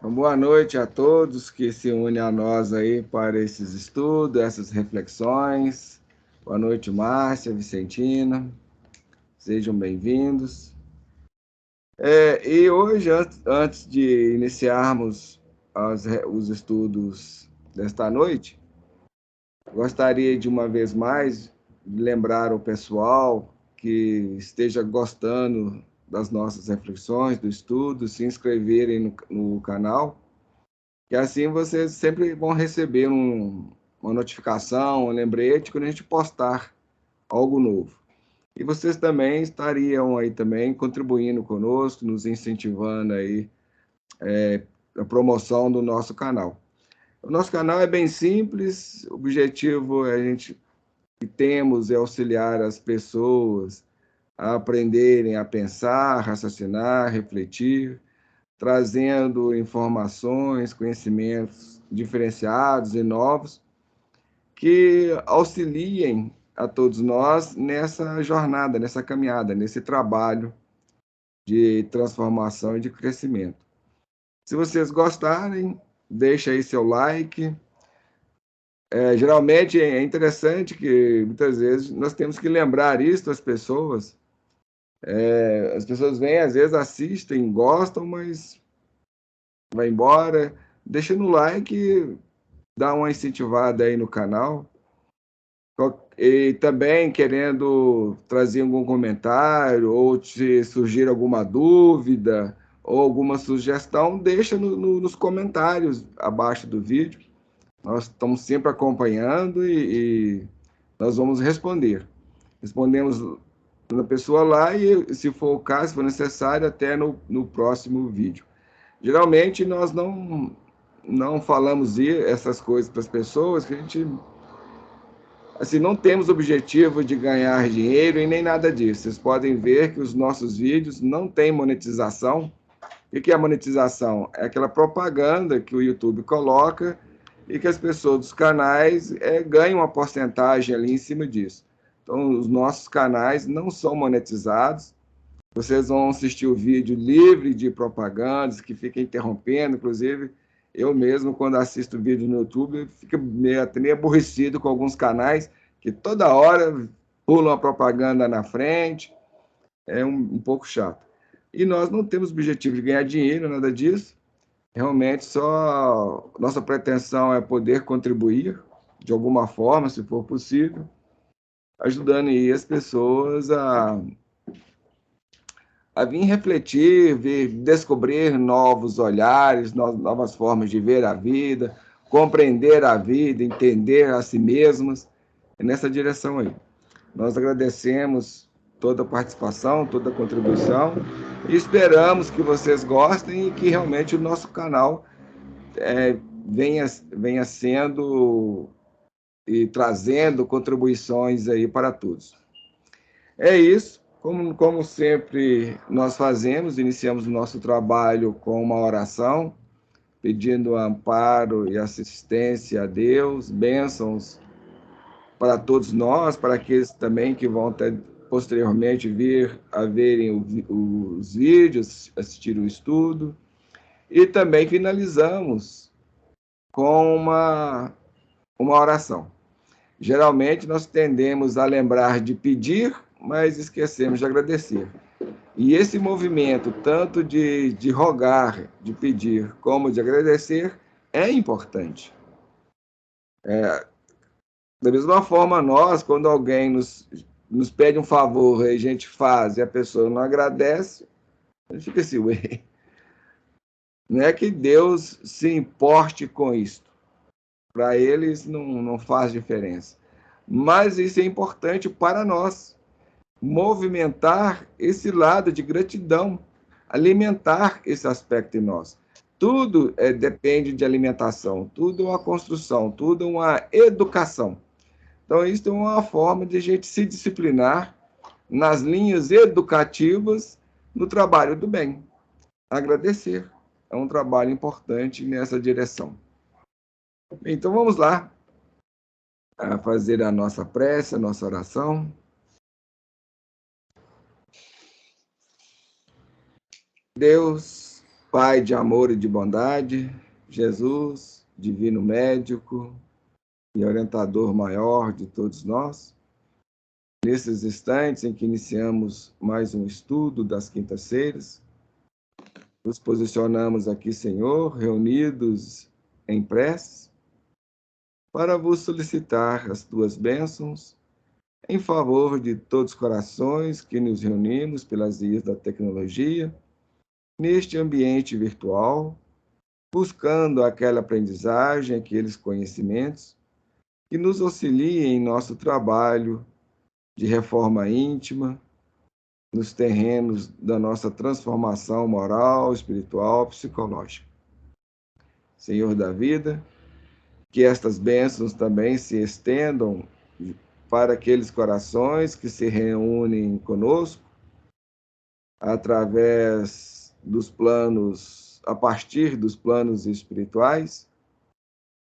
Então, boa noite a todos que se unem a nós aí para esses estudos, essas reflexões. Boa noite, Márcia, Vicentina. Sejam bem-vindos. E hoje, antes de iniciarmos os estudos desta noite, gostaria de uma vez mais lembrar o pessoal que esteja gostando das nossas reflexões, do estudo, se inscreverem no canal, que assim vocês sempre vão receber uma notificação, um lembrete quando a gente postar algo novo. E vocês também estariam aí também contribuindo conosco, nos incentivando aí a promoção do nosso canal. O nosso canal é bem simples, o objetivo a gente que temos é auxiliar as pessoas a aprenderem a pensar, raciocinar, refletir, trazendo informações, conhecimentos diferenciados e novos que auxiliem a todos nós nessa jornada, nessa caminhada, nesse trabalho de transformação e de crescimento. Se vocês gostarem, deixa aí seu like. Geralmente é interessante que muitas vezes nós temos que lembrar isso às pessoas. As pessoas vêm, às vezes assistem, gostam, mas vai embora. Deixa no like, dá uma incentivada aí no canal. E também querendo trazer algum comentário, ou se surgir alguma dúvida, ou alguma sugestão, deixa nos comentários abaixo do vídeo. Nós estamos sempre acompanhando e nós vamos responder. Respondemos na pessoa lá e, se for o caso, se for necessário, até no próximo vídeo. Geralmente, nós não falamos essas coisas para as pessoas, que a gente assim, não temos objetivo de ganhar dinheiro e nem nada disso. Vocês podem ver que os nossos vídeos não têm monetização. O que é a monetização? É aquela propaganda que o YouTube coloca e que as pessoas dos canais ganham uma porcentagem ali em cima disso. Então, os nossos canais não são monetizados. Vocês vão assistir o vídeo livre de propagandas, que fica interrompendo. Inclusive, eu mesmo, quando assisto vídeo no YouTube, fico até meio aborrecido com alguns canais que toda hora pulam a propaganda na frente. É um pouco chato. E nós não temos objetivo de ganhar dinheiro, nada disso. Realmente, só nossa pretensão é poder contribuir de alguma forma, se for possível, ajudando aí as pessoas a vir refletir, vir descobrir novos olhares, novas formas de ver a vida, compreender a vida, entender a si mesmas. É nessa direção aí. Nós agradecemos toda a participação, toda a contribuição e esperamos que vocês gostem e que realmente o nosso canal venha sendo e trazendo contribuições aí para todos. É isso. Como sempre nós fazemos, iniciamos o nosso trabalho com uma oração, pedindo amparo e assistência a Deus, bênçãos para todos nós, para aqueles também que vão posteriormente vir a verem os vídeos, assistir o estudo. E também finalizamos com uma oração. Geralmente nós tendemos a lembrar de pedir, mas esquecemos de agradecer. E esse movimento, tanto de rogar, de pedir, como de agradecer, é importante. Da mesma forma, nós, quando alguém nos pede um favor e a gente faz e a pessoa não agradece, a gente fica assim, ué. Não é que Deus se importe com isso. Para eles não faz diferença. Mas isso é importante para nós. Movimentar esse lado de gratidão, alimentar esse aspecto em nós. Tudo depende de alimentação, tudo é uma construção, tudo é uma educação. Então, isso é uma forma de a gente se disciplinar nas linhas educativas no trabalho do bem. Agradecer é um trabalho importante nessa direção. Então, vamos lá a fazer a nossa prece, a nossa oração. Deus, Pai de amor e de bondade, Jesus, divino médico e orientador maior de todos nós, nesses instantes em que iniciamos mais um estudo das quintas-feiras, nos posicionamos aqui, Senhor, reunidos em preces, para vos solicitar as tuas bênçãos em favor de todos os corações que nos reunimos pelas vias da tecnologia, neste ambiente virtual, buscando aquela aprendizagem, aqueles conhecimentos que nos auxiliem em nosso trabalho de reforma íntima, nos terrenos da nossa transformação moral, espiritual, psicológica. Senhor da vida, que estas bênçãos também se estendam para aqueles corações que se reúnem conosco através dos planos, a partir dos planos espirituais,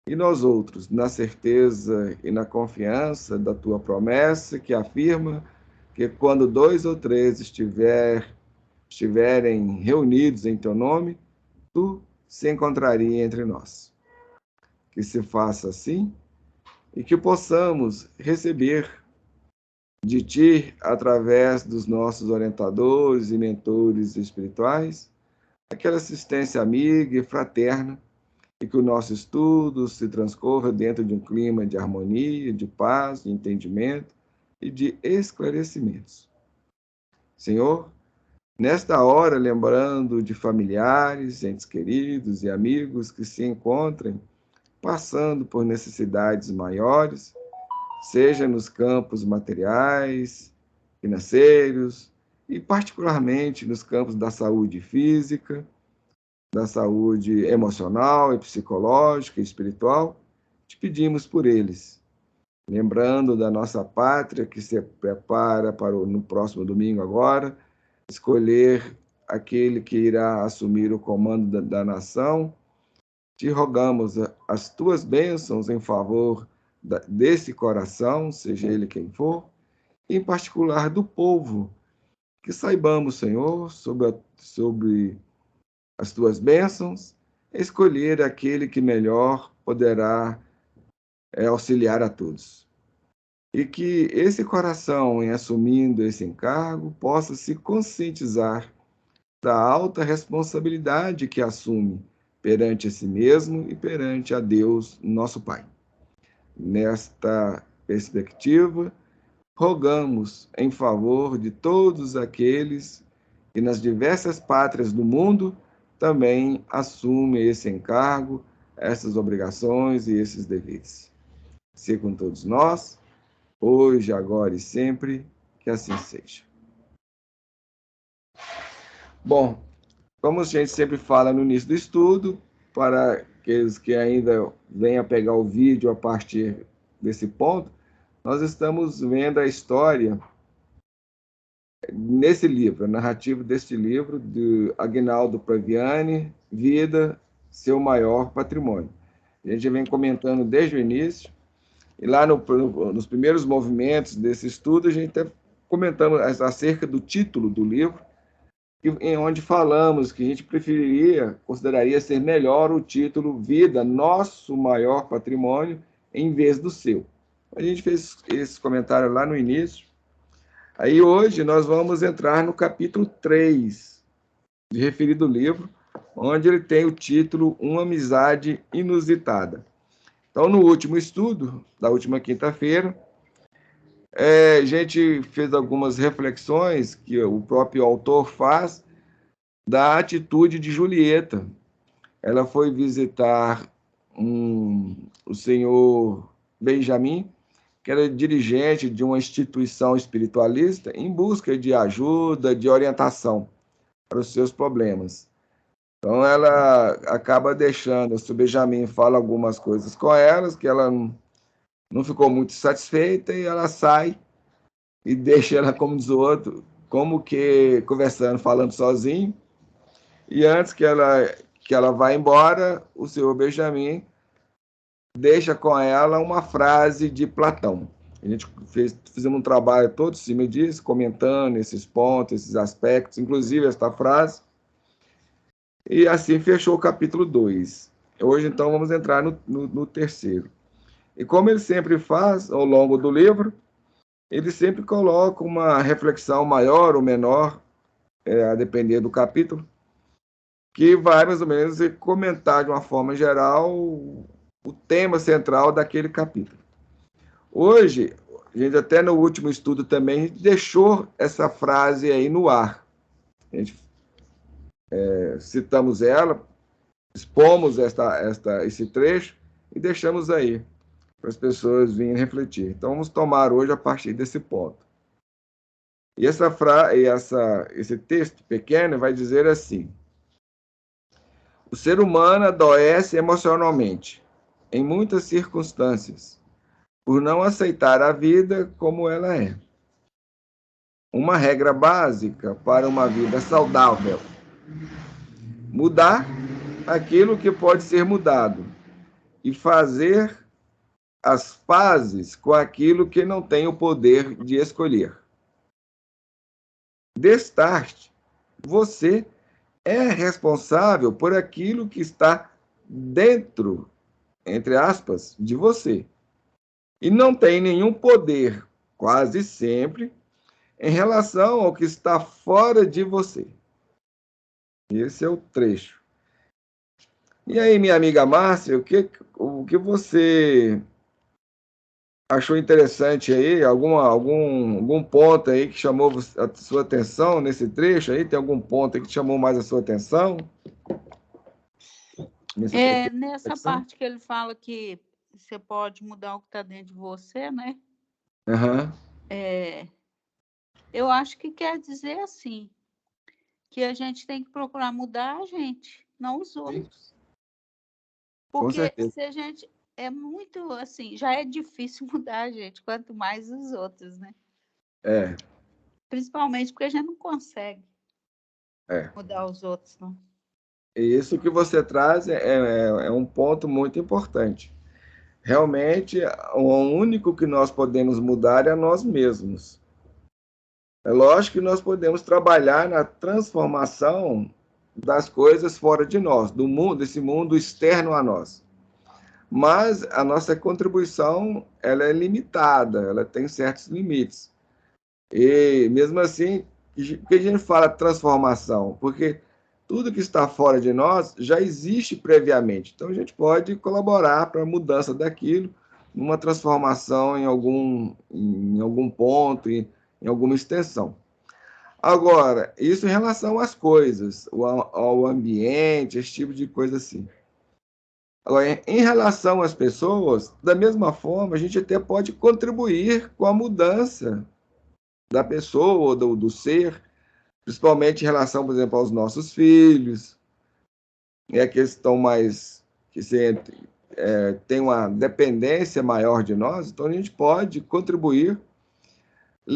e nós outros, na certeza e na confiança da tua promessa, que afirma que quando 2 ou 3 estiverem reunidos em teu nome, tu se encontraria entre nós. Que se faça assim e que possamos receber de ti, através dos nossos orientadores e mentores espirituais, aquela assistência amiga e fraterna, e que o nosso estudo se transcorra dentro de um clima de harmonia, de paz, de entendimento e de esclarecimentos. Senhor, nesta hora, lembrando de familiares, entes queridos e amigos que se encontrem passando por necessidades maiores, seja nos campos materiais, financeiros, e particularmente nos campos da saúde física, da saúde emocional e psicológica e espiritual, te pedimos por eles. Lembrando da nossa pátria que se prepara para no próximo domingo agora, escolher aquele que irá assumir o comando da nação, te rogamos as tuas bênçãos em favor desse coração, seja ele quem for, em particular do povo, que saibamos, Senhor, sobre as tuas bênçãos, escolher aquele que melhor poderá auxiliar a todos. E que esse coração, em assumindo esse encargo, possa se conscientizar da alta responsabilidade que assume perante a si mesmo e perante a Deus, nosso Pai. Nesta perspectiva, rogamos em favor de todos aqueles que nas diversas pátrias do mundo também assumem esse encargo, essas obrigações e esses deveres. Se com todos nós, hoje, agora e sempre, que assim seja. Bom, como a gente sempre fala no início do estudo, para aqueles que ainda venham a pegar o vídeo a partir desse ponto, nós estamos vendo a história nesse livro, a narrativa deste livro, de Aguinaldo Paviani, Vida, Seu Maior Patrimônio. A gente vem comentando desde o início, e lá nos primeiros movimentos desse estudo, a gente está comentando acerca do título do livro, em onde falamos que a gente consideraria ser melhor o título Vida, Nosso Maior Patrimônio, em vez do seu. A gente fez esse comentário lá no início. Aí hoje nós vamos entrar no capítulo 3 de referido livro, onde ele tem o título Uma Amizade Inusitada. Então, no último estudo, da última quinta-feira, a gente fez algumas reflexões que o próprio autor faz da atitude de Julieta. Ela foi visitar o senhor Benjamin, que era dirigente de uma instituição espiritualista, em busca de ajuda, de orientação para os seus problemas. Então, ela acaba deixando, o senhor Benjamin fala algumas coisas com elas, que ela não ficou muito satisfeita, e ela sai e deixa ela, como diz o outro, como que conversando, falando sozinho. E antes que ela vá embora, o senhor Benjamin deixa com ela uma frase de Platão. A gente fizemos um trabalho todo em cima disso, comentando esses pontos, esses aspectos, inclusive esta frase. E assim fechou o capítulo 2. Hoje, então, vamos entrar no terceiro. E como ele sempre faz ao longo do livro, ele sempre coloca uma reflexão maior ou menor, a depender do capítulo, que vai mais ou menos comentar de uma forma geral o tema central daquele capítulo. Hoje, a gente até no último estudo também, a gente deixou essa frase aí no ar. A gente citamos ela, expomos esse trecho e deixamos aí para as pessoas virem refletir. Então, vamos tomar hoje a partir desse ponto. E esse texto pequeno vai dizer assim: o ser humano adoece emocionalmente, em muitas circunstâncias, por não aceitar a vida como ela é. Uma regra básica para uma vida saudável: mudar aquilo que pode ser mudado e fazer as pazes com aquilo que não tem o poder de escolher. Destarte, você é responsável por aquilo que está dentro, entre aspas, de você. E não tem nenhum poder, quase sempre, em relação ao que está fora de você. Esse é o trecho. E aí, minha amiga Márcia, o que você achou interessante aí? Algum ponto aí que chamou a sua atenção nesse trecho aí? Tem algum ponto aí que chamou mais a sua atenção? Nessa parte que ele fala que você pode mudar o que está dentro de você, né? Uhum. Eu acho que quer dizer assim, que a gente tem que procurar mudar a gente, não os outros. Com Porque certeza. se a gente é muito assim, já é difícil mudar a gente, quanto mais os outros, né? Principalmente porque a gente não consegue mudar os outros, não. E isso que você traz é um ponto muito importante. Realmente, o único que nós podemos mudar é nós mesmos. É lógico que nós podemos trabalhar na transformação das coisas fora de nós, do mundo, desse mundo externo a nós. Mas a nossa contribuição, ela é limitada, ela tem certos limites. E mesmo assim, por que a gente fala transformação? Porque tudo que está fora de nós já existe previamente. Então a gente pode colaborar para a mudança daquilo, numa transformação em algum ponto, em alguma extensão. Agora, isso em relação às coisas, ao ambiente, esse tipo de coisa assim. Agora, em relação às pessoas, da mesma forma, a gente até pode contribuir com a mudança da pessoa ou do ser, principalmente em relação, por exemplo, aos nossos filhos, é a questão mais que tem uma dependência maior de nós, então a gente pode contribuir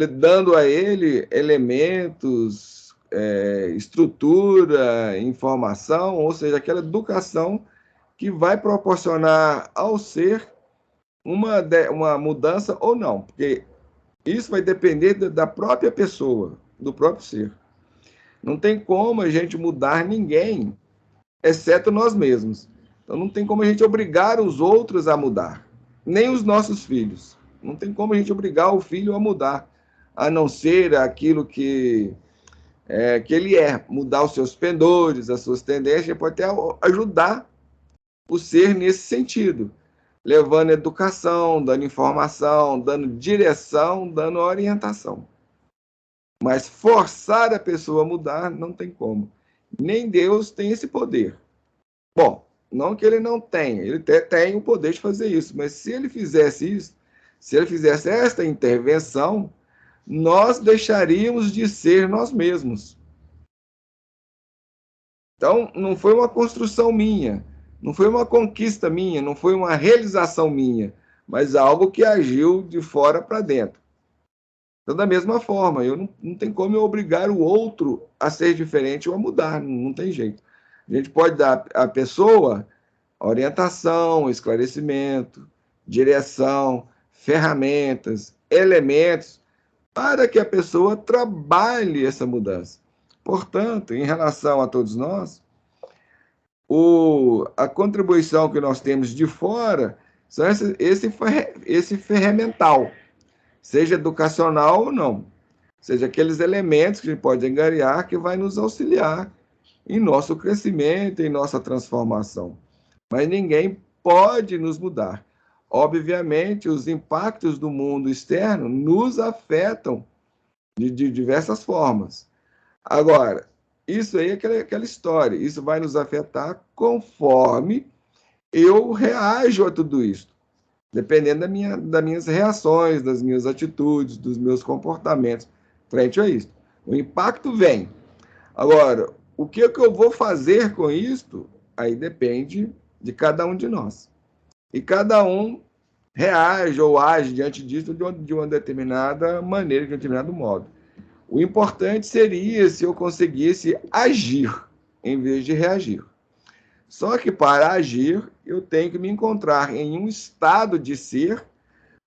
dando a ele elementos, estrutura, informação, ou seja, aquela educação que vai proporcionar ao ser uma mudança ou não, porque isso vai depender da própria pessoa, do próprio ser. Não tem como a gente mudar ninguém, exceto nós mesmos. Então não tem como a gente obrigar os outros a mudar, nem os nossos filhos. Não tem como a gente obrigar o filho a mudar, a não ser aquilo que ele mudar os seus pendores, as suas tendências, pode até ajudar o ser nesse sentido, levando educação, dando informação, dando direção, dando orientação. Mas forçar a pessoa a mudar não tem como. Nem Deus tem esse poder. Bom, não que ele não tenha, ele tem o poder de fazer isso, mas se ele fizesse isso, se ele fizesse esta intervenção, nós deixaríamos de ser nós mesmos. Então, não foi uma construção minha, não foi uma conquista minha, não foi uma realização minha, mas algo que agiu de fora para dentro. Então, da mesma forma, não tem como eu obrigar o outro a ser diferente ou a mudar, não tem jeito. A gente pode dar à pessoa orientação, esclarecimento, direção, ferramentas, elementos para que a pessoa trabalhe essa mudança. Portanto, em relação a todos nós, a contribuição que nós temos de fora são esse ferramental, seja educacional ou não, seja aqueles elementos que a gente pode angariar que vai nos auxiliar em nosso crescimento, em nossa transformação. Mas ninguém pode nos mudar. Obviamente, os impactos do mundo externo nos afetam de diversas formas. Agora, isso aí é aquela história, isso vai nos afetar conforme eu reajo a tudo isso, dependendo das minhas reações, das minhas atitudes, dos meus comportamentos frente a isso. O impacto vem. Agora, o que eu vou fazer com isto, aí depende de cada um de nós. E cada um reage ou age diante disso de uma determinada maneira, de um determinado modo. O importante seria se eu conseguisse agir em vez de reagir. Só que para agir, eu tenho que me encontrar em um estado de ser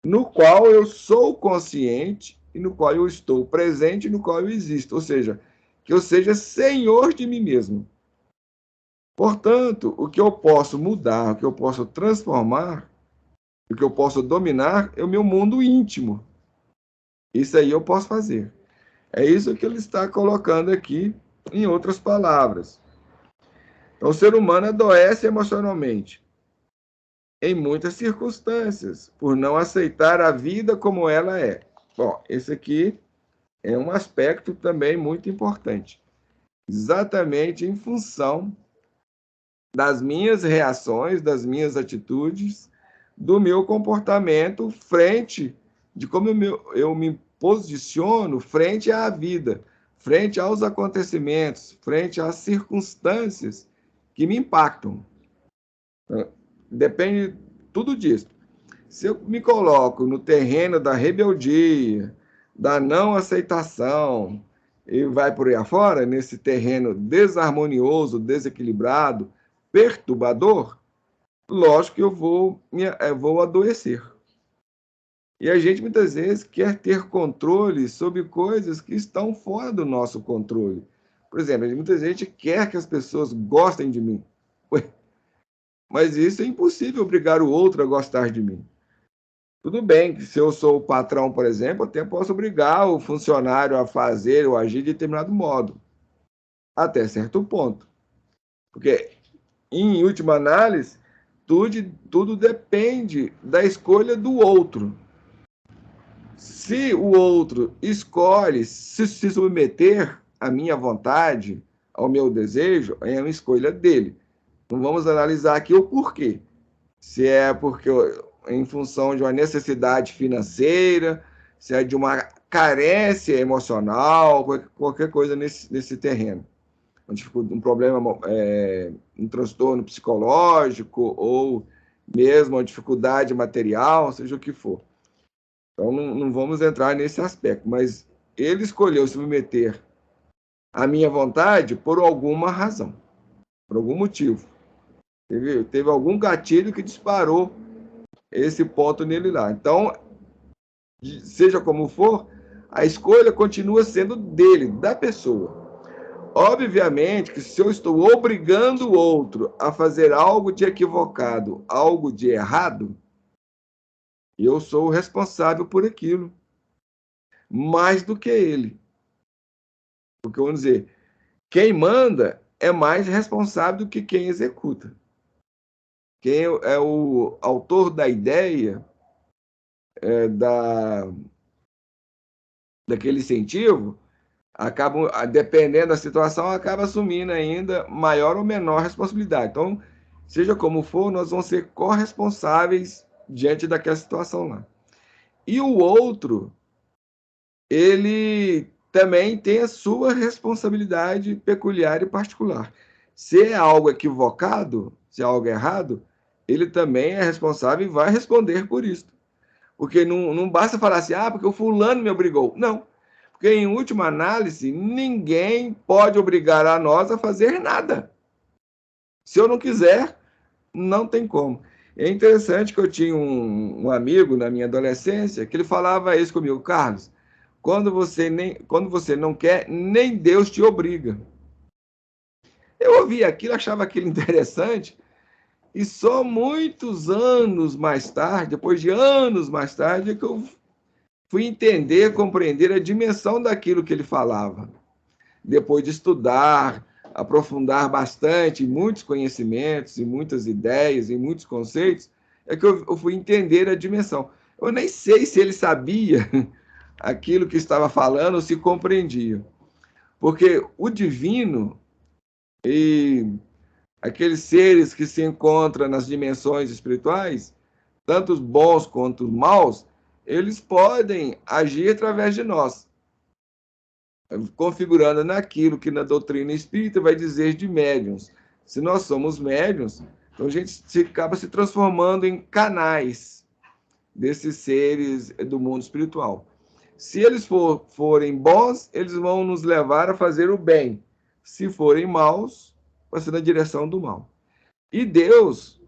no qual eu sou consciente e no qual eu estou presente e no qual eu existo. Ou seja, que eu seja senhor de mim mesmo. Portanto, o que eu posso mudar, o que eu posso transformar, o que eu posso dominar é o meu mundo íntimo. Isso aí eu posso fazer. É isso que ele está colocando aqui, em outras palavras. Então, o ser humano adoece emocionalmente, em muitas circunstâncias, por não aceitar a vida como ela é. Bom, esse aqui é um aspecto também muito importante. Exatamente em função das minhas reações, das minhas atitudes, do meu comportamento frente de como eu me posiciono frente à vida, frente aos acontecimentos, frente às circunstâncias que me impactam. Depende tudo disso. Se eu me coloco no terreno da rebeldia, da não aceitação, e vai por aí afora, nesse terreno desarmonioso, desequilibrado, perturbador, lógico que eu vou adoecer. E a gente, muitas vezes, quer ter controle sobre coisas que estão fora do nosso controle. Por exemplo, muita gente quer que as pessoas gostem de mim. Ué, mas isso é impossível obrigar o outro a gostar de mim. Tudo bem que se eu sou o patrão, por exemplo, eu até posso obrigar o funcionário a fazer ou agir de determinado modo, até certo ponto. Porque, em última análise, tudo depende da escolha do outro. Se o outro escolhe se submeter à minha vontade, ao meu desejo, é uma escolha dele. Não vamos analisar aqui o porquê. Se é porque em função de uma necessidade financeira, se é de uma carência emocional, qualquer coisa nesse terreno. Um problema, um transtorno psicológico ou mesmo uma dificuldade material, seja o que for. Então, não vamos entrar nesse aspecto, mas ele escolheu se submeter à minha vontade por alguma razão, por algum motivo. Teve algum gatilho que disparou esse ponto nele lá. Então, seja como for, a escolha continua sendo dele, da pessoa. Obviamente que se eu estou obrigando o outro a fazer algo de equivocado, algo de errado, eu sou o responsável por aquilo. Mais do que ele. Porque, vamos dizer, quem manda é mais responsável do que quem executa. Quem é o autor da ideia, daquele incentivo, acaba, dependendo da situação, acaba assumindo ainda maior ou menor responsabilidade. Então, seja como for, nós vamos ser corresponsáveis diante daquela situação lá. E o outro, ele também tem a sua responsabilidade peculiar e particular. Se é algo equivocado, se é algo errado, ele também é responsável e vai responder por isso. Porque não basta falar assim, porque o fulano me obrigou. Não. Porque, em última análise, ninguém pode obrigar a nós a fazer nada. Se eu não quiser, não tem como. É interessante que eu tinha um amigo na minha adolescência que ele falava isso comigo, Carlos, quando você não quer, nem Deus te obriga. eu ouvia aquilo, achava aquilo interessante, e só muitos anos mais tarde, depois de anos mais tarde, é que eu fui entender, compreender a dimensão daquilo que ele falava. Depois de estudar, aprofundar bastante em muitos conhecimentos, em muitas ideias, em muitos conceitos, é que eu fui entender a dimensão. Eu nem sei se ele sabia aquilo que estava falando ou se compreendia. Porque o divino e aqueles seres que se encontram nas dimensões espirituais, tanto os bons quanto os maus, eles podem agir através de nós, configurando naquilo que na doutrina espírita vai dizer de médiuns. Se nós somos médiuns, então a gente acaba se transformando em canais desses seres do mundo espiritual. Se eles forem bons, eles vão nos levar a fazer o bem. Se forem maus, vai ser na direção do mal. E Deus,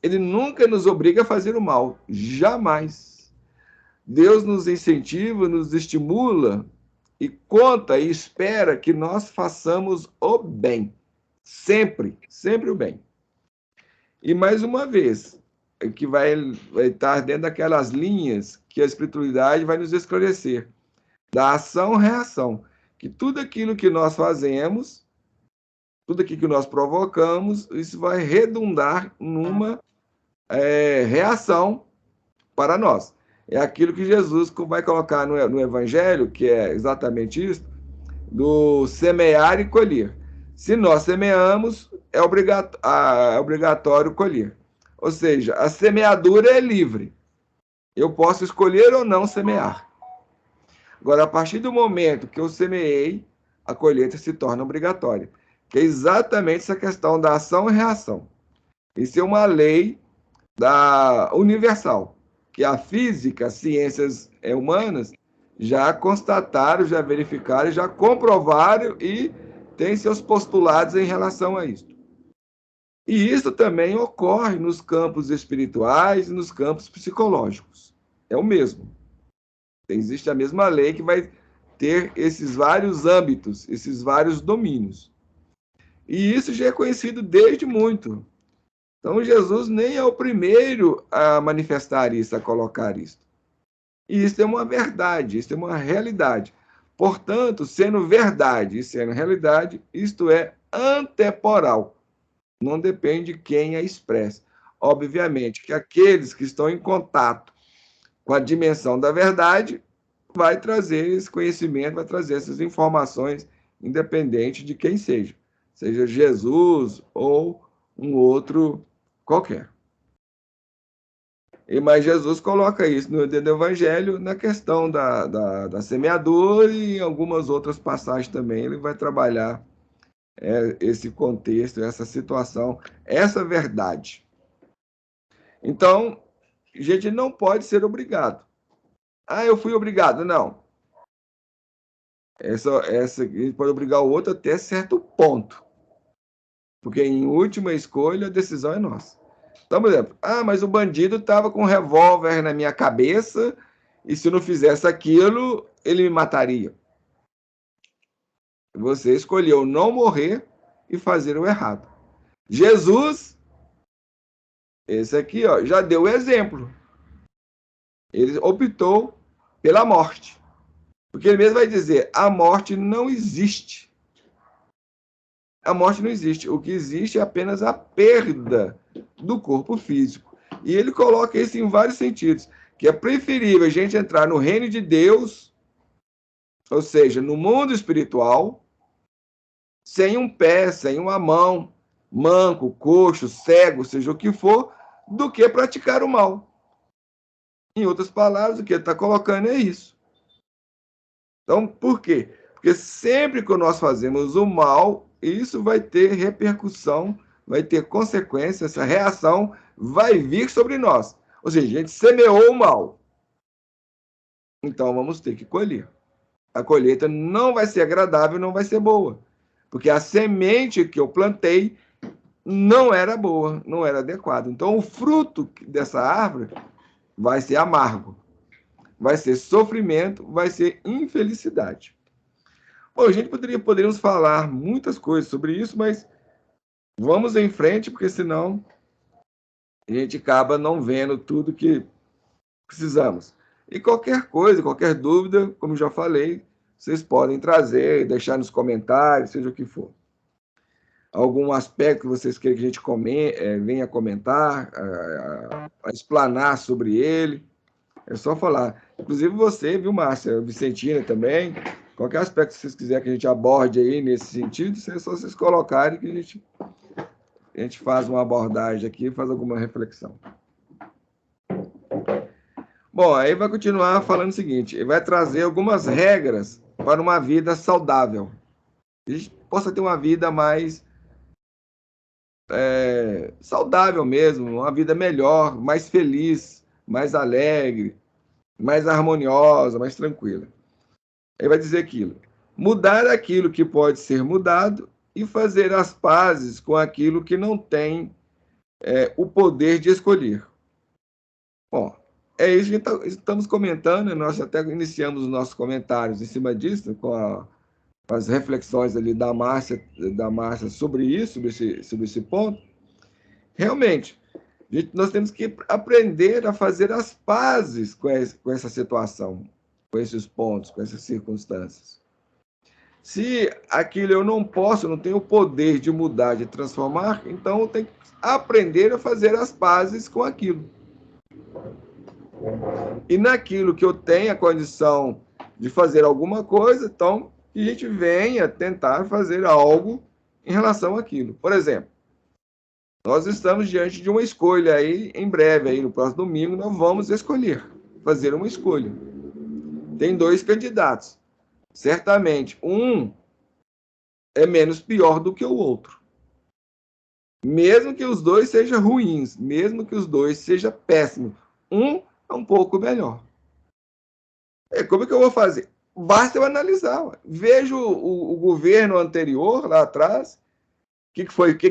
ele nunca nos obriga a fazer o mal, jamais. Deus nos incentiva, nos estimula e conta e espera que nós façamos o bem. Sempre, sempre o bem. E mais uma vez, que vai estar dentro daquelas linhas que a espiritualidade vai nos esclarecer, da ação-reação, que tudo aquilo que nós fazemos, tudo aquilo que nós provocamos, isso vai redundar numa reação para nós. É aquilo que Jesus vai colocar no Evangelho, que é exatamente isso, do semear e colher. Se nós semeamos, é obrigatório colher. Ou seja, a semeadura é livre. Eu posso escolher ou não semear. Agora, a partir do momento que eu semeei, a colheita se torna obrigatória. Que é exatamente essa questão da ação e reação. Isso é uma lei universal, que a física, as ciências humanas já constataram, já verificaram, já comprovaram e têm seus postulados em relação a isso. E isso também ocorre nos campos espirituais e nos campos psicológicos. É o mesmo. Existe a mesma lei que vai ter esses vários âmbitos, esses vários domínios. E isso já é conhecido desde muito. Então, Jesus nem é o primeiro a manifestar isso, a colocar isso. E isso é uma verdade, isso é uma realidade. Portanto, sendo verdade e sendo realidade, isto é antemporal. Não depende de quem a expressa. Obviamente que aqueles que estão em contato com a dimensão da verdade vai trazer esse conhecimento, vai trazer essas informações, independente de quem seja Jesus ou um outro qualquer. Mas Jesus coloca isso no Evangelho na questão da semeadura e em algumas outras passagens também ele vai trabalhar esse contexto, essa situação, essa verdade. Então, a gente não pode ser obrigado. Ah, eu fui obrigado. Não. A gente pode obrigar o outro até certo ponto. Porque, em última escolha, a decisão é nossa. Então, por exemplo, mas o bandido estava com um revólver na minha cabeça e se eu não fizesse aquilo, ele me mataria. Você escolheu não morrer e fazer o errado. Jesus, esse aqui, já deu o exemplo. Ele optou pela morte. Porque ele mesmo vai dizer, a morte não existe. A morte não existe. O que existe é apenas a perda do corpo físico. E ele coloca isso em vários sentidos. Que é preferível a gente entrar no reino de Deus, ou seja, no mundo espiritual, sem um pé, sem uma mão, manco, coxo, cego, seja o que for, do que praticar o mal. Em outras palavras, o que ele está colocando é isso. Então, por quê? Porque sempre que nós fazemos o mal, isso vai ter repercussão, vai ter consequência, essa reação vai vir sobre nós. Ou seja, a gente semeou o mal. Então, vamos ter que colher. A colheita não vai ser agradável, não vai ser boa. Porque a semente que eu plantei não era boa, não era adequada. Então, o fruto dessa árvore vai ser amargo, vai ser sofrimento, vai ser infelicidade. Bom, a gente poderíamos falar muitas coisas sobre isso, mas vamos em frente, porque senão a gente acaba não vendo tudo que precisamos. E qualquer coisa, qualquer dúvida, como já falei, vocês podem trazer, deixar nos comentários, seja o que for. Algum aspecto que vocês queiram que a gente venha comentar, a explanar sobre ele, é só falar. Inclusive você, viu, Márcia? Vicentina também. Qualquer aspecto que vocês quiserem que a gente aborde aí nesse sentido, é só vocês colocarem que a gente faz uma abordagem aqui, faz alguma reflexão. Bom, aí vai continuar falando o seguinte: ele vai trazer algumas regras para uma vida saudável. A gente possa ter uma vida mais saudável mesmo, uma vida melhor, mais feliz, mais alegre, mais harmoniosa, mais tranquila. Ele vai dizer aquilo: mudar aquilo que pode ser mudado e fazer as pazes com aquilo que não tem o poder de escolher. Bom, é isso que estamos comentando, nós até iniciamos os nossos comentários em cima disso, com as reflexões ali da Márcia sobre isso, sobre esse ponto. Realmente, nós temos que aprender a fazer as pazes com essa situação, com esses pontos, com essas circunstâncias. Se aquilo eu não posso, não tenho o poder de mudar, de transformar, então eu tenho que aprender a fazer as pazes com aquilo. E naquilo que eu tenho a condição de fazer alguma coisa, então que a gente venha tentar fazer algo em relação àquilo. Por exemplo, nós estamos diante de uma escolha aí, em breve, aí no próximo domingo, nós vamos escolher, fazer uma escolha. Tem 2 candidatos. Certamente, um é menos pior do que o outro. Mesmo que os dois sejam ruins, mesmo que os dois sejam péssimos, um é um pouco melhor. Como é que eu vou fazer? Basta eu analisar. Vejo o governo anterior, lá atrás, o que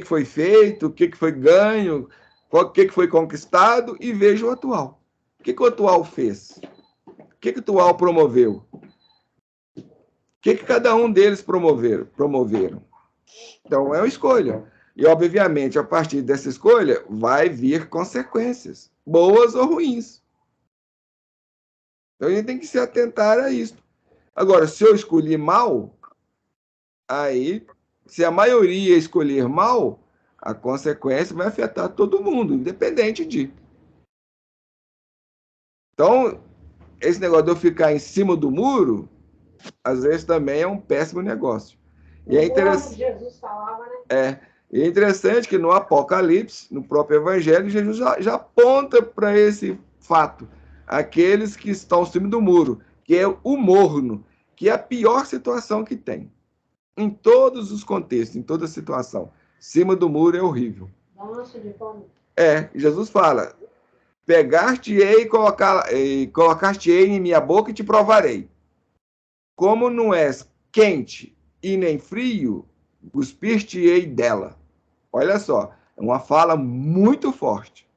foi feito, o que foi ganho, o que foi conquistado, e vejo o atual. O que o atual fez? O que o atual promoveu? O que cada um deles promoveram? Então, é uma escolha. E, obviamente, a partir dessa escolha, vai vir consequências, boas ou ruins. Então, a gente tem que se atentar a isso. Agora, se eu escolhi mal, aí, se a maioria escolher mal, a consequência vai afetar todo mundo, independente de. Então, esse negócio de eu ficar em cima do muro, às vezes também é um péssimo negócio. E é interessante. Jesus falava, né? E é interessante que no Apocalipse, no próprio Evangelho, Jesus já aponta para esse fato. Aqueles que estão em cima do muro, que é o morno, que é a pior situação que tem. Em todos os contextos, em toda situação. Cima do muro é horrível. Nossa, de fome. Jesus fala: pegar-te-ei e colocar-te-ei em minha boca e te provarei. Como não és quente e nem frio, cuspir-te-ei dela. Olha só, é uma fala muito forte.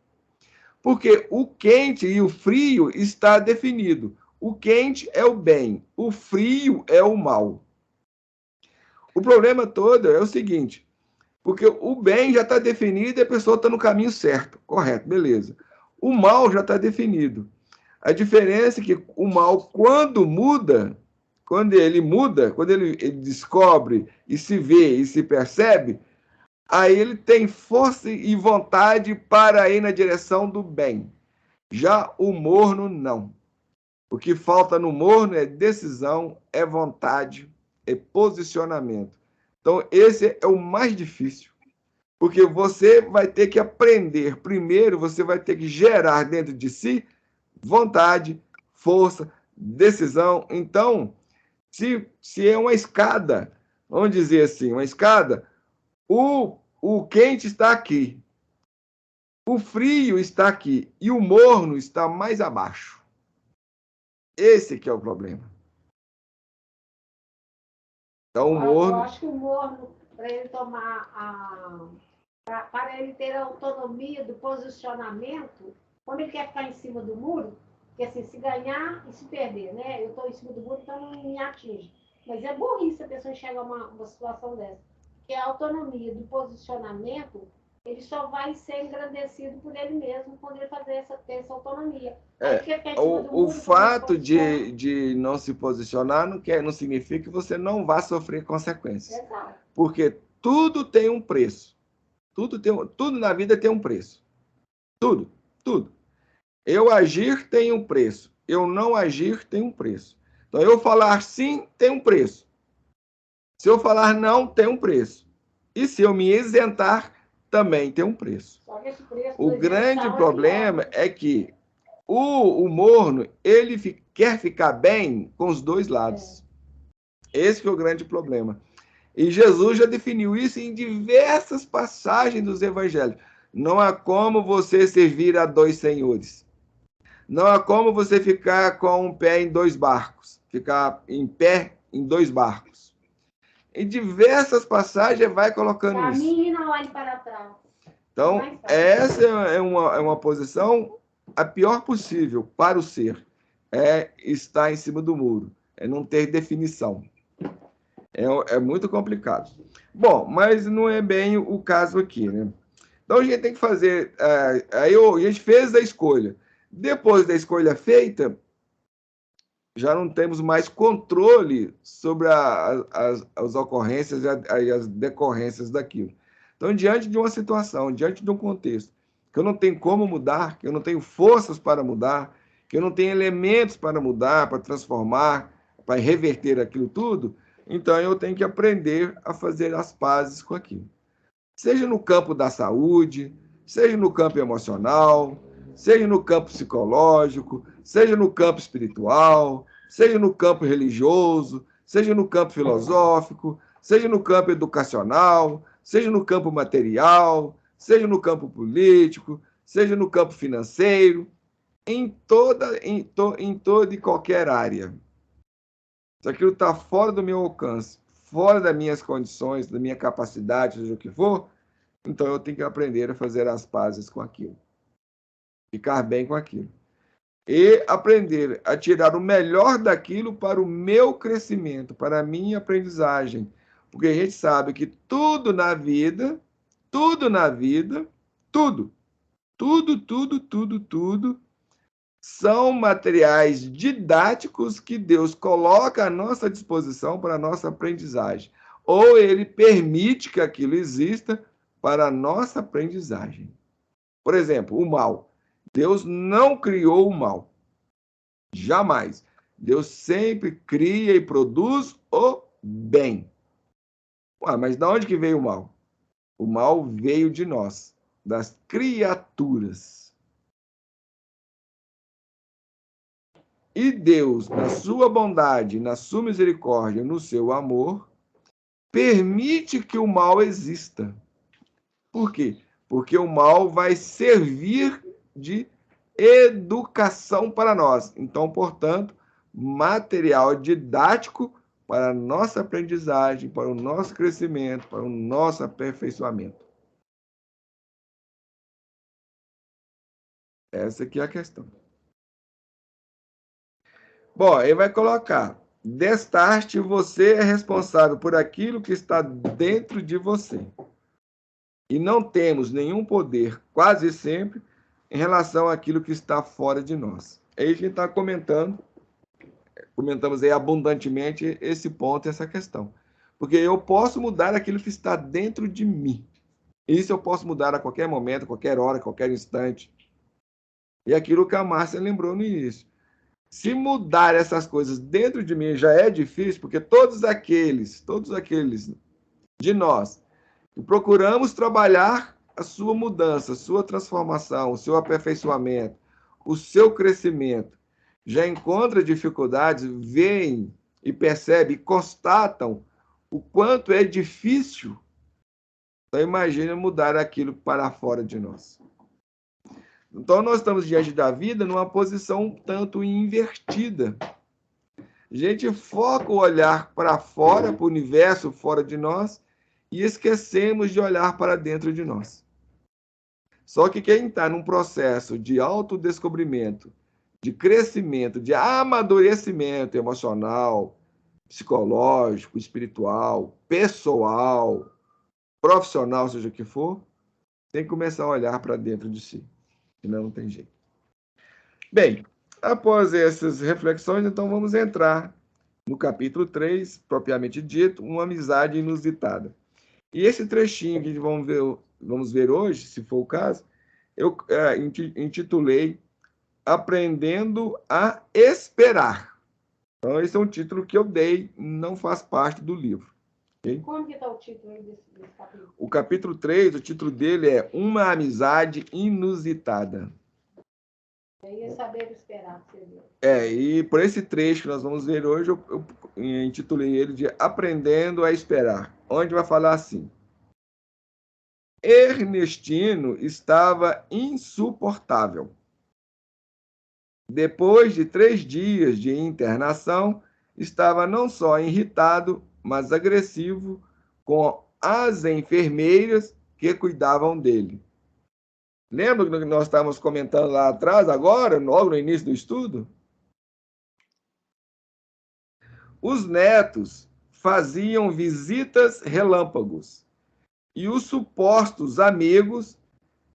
Porque o quente e o frio está definido. O quente é o bem, o frio é o mal. O problema todo é o seguinte, porque o bem já está definido e a pessoa está no caminho certo, correto, beleza. O mal já está definido. A diferença é que o mal, quando ele descobre e se vê e se percebe, aí ele tem força e vontade para ir na direção do bem. Já o morno, não. O que falta no morno é decisão, é vontade, é posicionamento. Então, esse é o mais difícil. Porque você vai ter que aprender. Primeiro, você vai ter que gerar dentro de si vontade, força, decisão. Então, se é uma escada, vamos dizer assim, uma escada, o quente está aqui, o frio está aqui e o morno está mais abaixo. Esse que é o problema. Então, o morno... Eu acho que o morno, para ele para ele ter a autonomia do posicionamento, quando ele quer ficar em cima do muro, porque assim, se ganhar e se perder, né? Eu estou em cima do muro, então não me atinge. Mas é burrice a pessoa enxergar uma situação dessa. que a autonomia do posicionamento, ele só vai ser engrandecido por ele mesmo quando ele ter essa autonomia. O fato de não se posicionar não significa que você não vá sofrer consequências. Exato. Porque tudo tem um preço. Tudo na vida tem um preço. Tudo. Eu agir tem um preço. Eu não agir tem um preço. Então, eu falar sim tem um preço. Se eu falar não, tem um preço. E se eu me isentar, também tem um preço. O grande problema é que o morno, ele quer ficar bem com os dois lados. Esse que é o grande problema. E Jesus já definiu isso em diversas passagens dos evangelhos. Não há como você servir a dois senhores. Não há como você ficar com um pé em dois barcos. Ficar em pé em dois barcos. Em diversas passagens vai colocando isso. Caminhe e não olhe para trás. Então, essa é uma posição a pior possível para o ser. É estar em cima do muro. É não ter definição. É muito complicado. Bom, mas não é bem o caso aqui, né? Então, a gente tem que fazer... a gente fez a escolha. Depois da escolha feita, já não temos mais controle sobre as ocorrências e as decorrências daquilo. Então, diante de uma situação, diante de um contexto, que eu não tenho como mudar, que eu não tenho forças para mudar, que eu não tenho elementos para mudar, para transformar, para reverter aquilo tudo, então eu tenho que aprender a fazer as pazes com aquilo. Seja no campo da saúde, seja no campo emocional, seja no campo psicológico, seja no campo espiritual, seja no campo religioso, seja no campo filosófico, seja no campo educacional, seja no campo material, seja no campo político, seja no campo financeiro, em toda e qualquer área. Se aquilo está fora do meu alcance, fora das minhas condições, da minha capacidade, seja o que for, então eu tenho que aprender a fazer as pazes com aquilo. Ficar bem com aquilo. E aprender a tirar o melhor daquilo para o meu crescimento, para a minha aprendizagem. Porque a gente sabe que tudo na vida, tudo, são materiais didáticos que Deus coloca à nossa disposição para a nossa aprendizagem. Ou ele permite que aquilo exista para a nossa aprendizagem. Por exemplo, o mal. Deus não criou o mal. Jamais. Deus sempre cria e produz o bem. Ué, mas de onde que veio o mal? O mal veio de nós, das criaturas. E Deus, na sua bondade, na sua misericórdia, no seu amor, permite que o mal exista. Por quê? Porque o mal vai servir de educação para nós. Então, portanto, material didático para a nossa aprendizagem, para o nosso crescimento, para o nosso aperfeiçoamento. Essa aqui é a questão. Bom, ele vai colocar: destarte, você é responsável por aquilo que está dentro de você. E não temos nenhum poder, quase sempre, em relação àquilo que está fora de nós. Aí a gente está comentamos aí abundantemente esse ponto, essa questão. Porque eu posso mudar aquilo que está dentro de mim. Isso eu posso mudar a qualquer momento, a qualquer hora, a qualquer instante. E aquilo que a Márcia lembrou no início. Se mudar essas coisas dentro de mim já é difícil, porque todos aqueles de nós que procuramos trabalhar a sua mudança, a sua transformação, o seu aperfeiçoamento, o seu crescimento, já encontra dificuldades, veem e percebem, constatam o quanto é difícil. Então imagina mudar aquilo para fora de nós. Então, nós estamos diante da vida numa posição um tanto invertida. A gente foca o olhar para fora, para o universo fora de nós, e esquecemos de olhar para dentro de nós. Só que quem está num processo de autodescobrimento, de crescimento, de amadurecimento emocional, psicológico, espiritual, pessoal, profissional, seja o que for, tem que começar a olhar para dentro de si, senão não tem jeito. Bem, após essas reflexões, então vamos entrar no capítulo 3, propriamente dito, uma amizade inusitada. E esse trechinho que vamos ver hoje, se for o caso, eu intitulei Aprendendo a Esperar. Então, esse é um título que eu dei, não faz parte do livro. Okay? Como que está o título aí desse capítulo? O capítulo 3, o título dele é Uma Amizade Inusitada. É saber esperar. E por esse trecho que nós vamos ver hoje, eu intitulei ele de Aprendendo a Esperar, onde vai falar assim: Ernestino estava insuportável. Depois de 3 dias de internação, estava não só irritado, mas agressivo com as enfermeiras que cuidavam dele. Lembra que nós estávamos comentando lá atrás, agora, logo no início do estudo? Os netos faziam visitas relâmpagos e os supostos amigos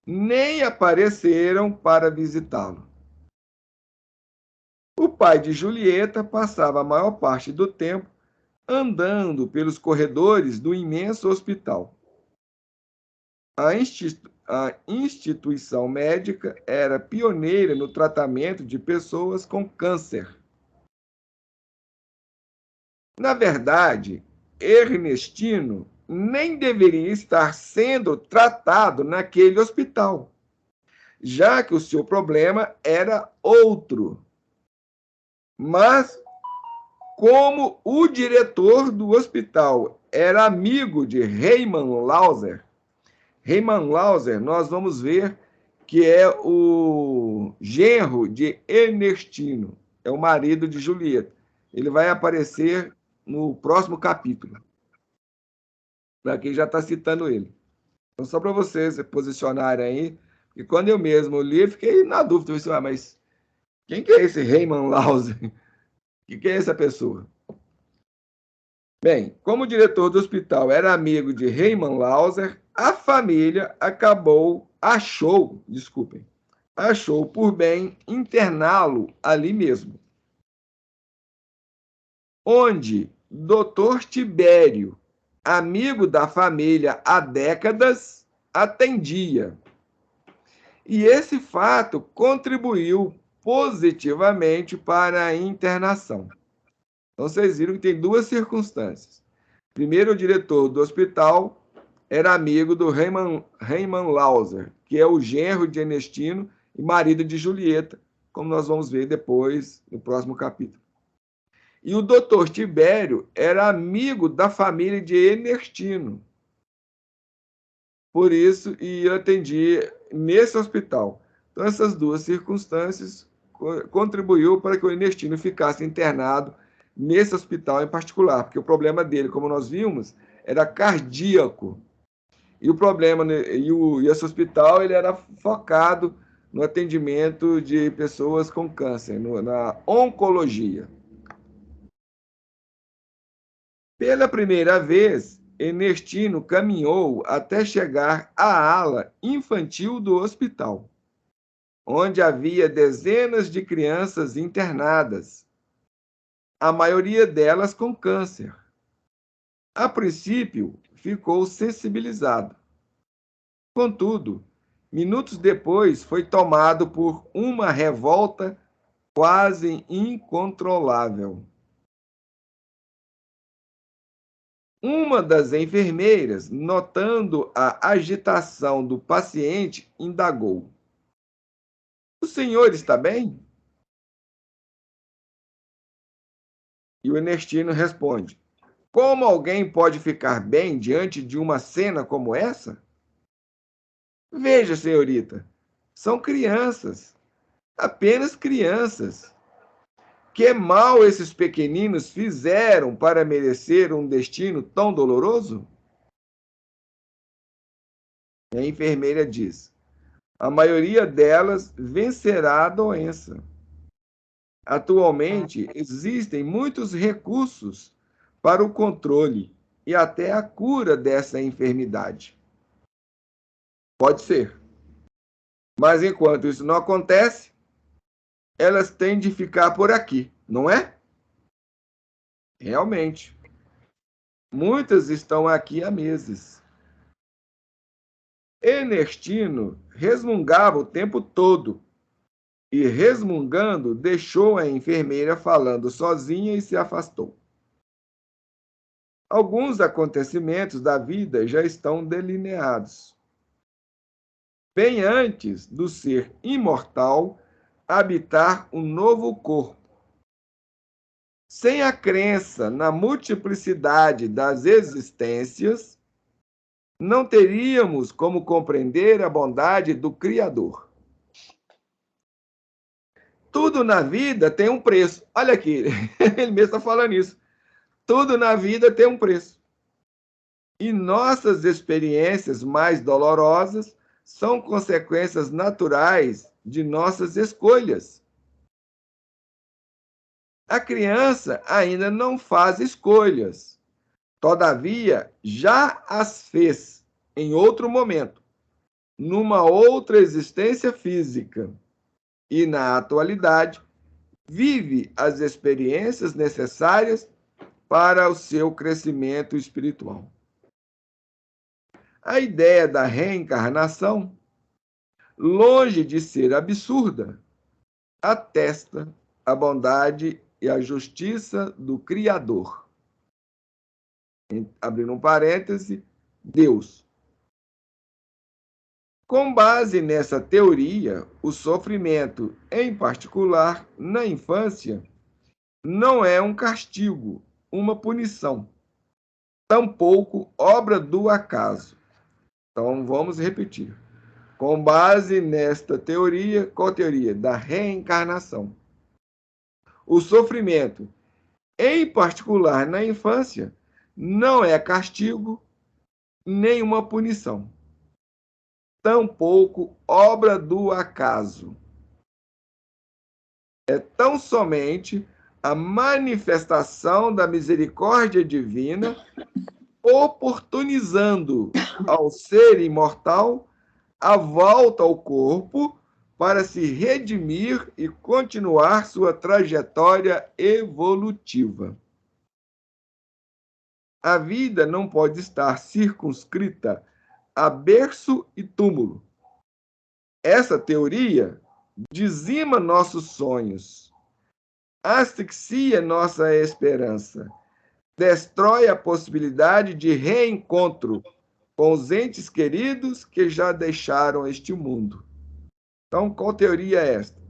nem apareceram para visitá-lo. O pai de Julieta passava a maior parte do tempo andando pelos corredores do imenso hospital. A instituição médica era pioneira no tratamento de pessoas com câncer. Na verdade, Ernestino nem deveria estar sendo tratado naquele hospital, já que o seu problema era outro. Mas, como o diretor do hospital era amigo de Raymond Lauser, nós vamos ver que é o genro de Ernestino, é o marido de Julieta. Ele vai aparecer no próximo capítulo. Aqui já está citando ele. Então, só para vocês se posicionarem aí, e quando eu mesmo li, fiquei na dúvida, mas quem que é esse Raymond Lauser? O que é essa pessoa? Bem, como o diretor do hospital era amigo de Raymond Lauser, a família achou por bem interná-lo ali mesmo, onde Dr. Tibério, amigo da família há décadas, atendia. E esse fato contribuiu positivamente para a internação. Então, vocês viram que tem 2 circunstâncias. Primeiro, o diretor do hospital era amigo do Raymond Lauser, que é o genro de Ernestino e marido de Julieta, como nós vamos ver depois no próximo capítulo. E o doutor Tibério era amigo da família de Ernestino. Por isso, e eu atendi nesse hospital. Então, essas 2 circunstâncias contribuiu para que o Ernestino ficasse internado nesse hospital em particular, porque o problema dele, como nós vimos, era cardíaco. E o problema, e esse hospital ele era focado no atendimento de pessoas com câncer, na oncologia. Pela primeira vez, Ernestino caminhou até chegar à ala infantil do hospital, onde havia dezenas de crianças internadas, a maioria delas com câncer. A princípio, ficou sensibilizado. Contudo, minutos depois, foi tomado por uma revolta quase incontrolável. Uma das enfermeiras, notando a agitação do paciente, indagou: "O senhor está bem?" E o Ernestino responde: "Como alguém pode ficar bem diante de uma cena como essa? Veja, senhorita, são crianças, apenas crianças. Que mal esses pequeninos fizeram para merecer um destino tão doloroso?" E a enfermeira diz: "A maioria delas vencerá a doença. Atualmente, existem muitos recursos para o controle e até a cura dessa enfermidade. Pode ser. Mas enquanto isso não acontece, elas têm de ficar por aqui, não é? Realmente. Muitas estão aqui há meses. Ernestino resmungava o tempo todo e, resmungando, deixou a enfermeira falando sozinha e se afastou. Alguns acontecimentos da vida já estão delineados. Bem antes do ser imortal habitar um novo corpo. Sem a crença na multiplicidade das existências, não teríamos como compreender a bondade do Criador. Tudo na vida tem um preço. Olha aqui, ele mesmo está falando isso. Tudo na vida tem um preço. E nossas experiências mais dolorosas são consequências naturais de nossas escolhas. A criança ainda não faz escolhas. Todavia, já as fez em outro momento, numa outra existência física. E, na atualidade, vive as experiências necessárias para o seu crescimento espiritual. A ideia da reencarnação, longe de ser absurda, atesta a bondade e a justiça do Criador. Abrindo um parêntese, Deus. Com base nessa teoria, o sofrimento, em particular na infância, não é um castigo, uma punição, tampouco obra do acaso. Então, vamos repetir. Com base nesta teoria, qual a teoria? Da reencarnação. O sofrimento, em particular na infância, não é castigo, nem uma punição, tampouco obra do acaso. É tão somente a manifestação da misericórdia divina, oportunizando ao ser imortal a volta ao corpo para se redimir e continuar sua trajetória evolutiva. A vida não pode estar circunscrita a berço e túmulo. Essa teoria dizima nossos sonhos, asfixia nossa esperança, destrói a possibilidade de reencontro com os entes queridos que já deixaram este mundo. Então, qual teoria é esta?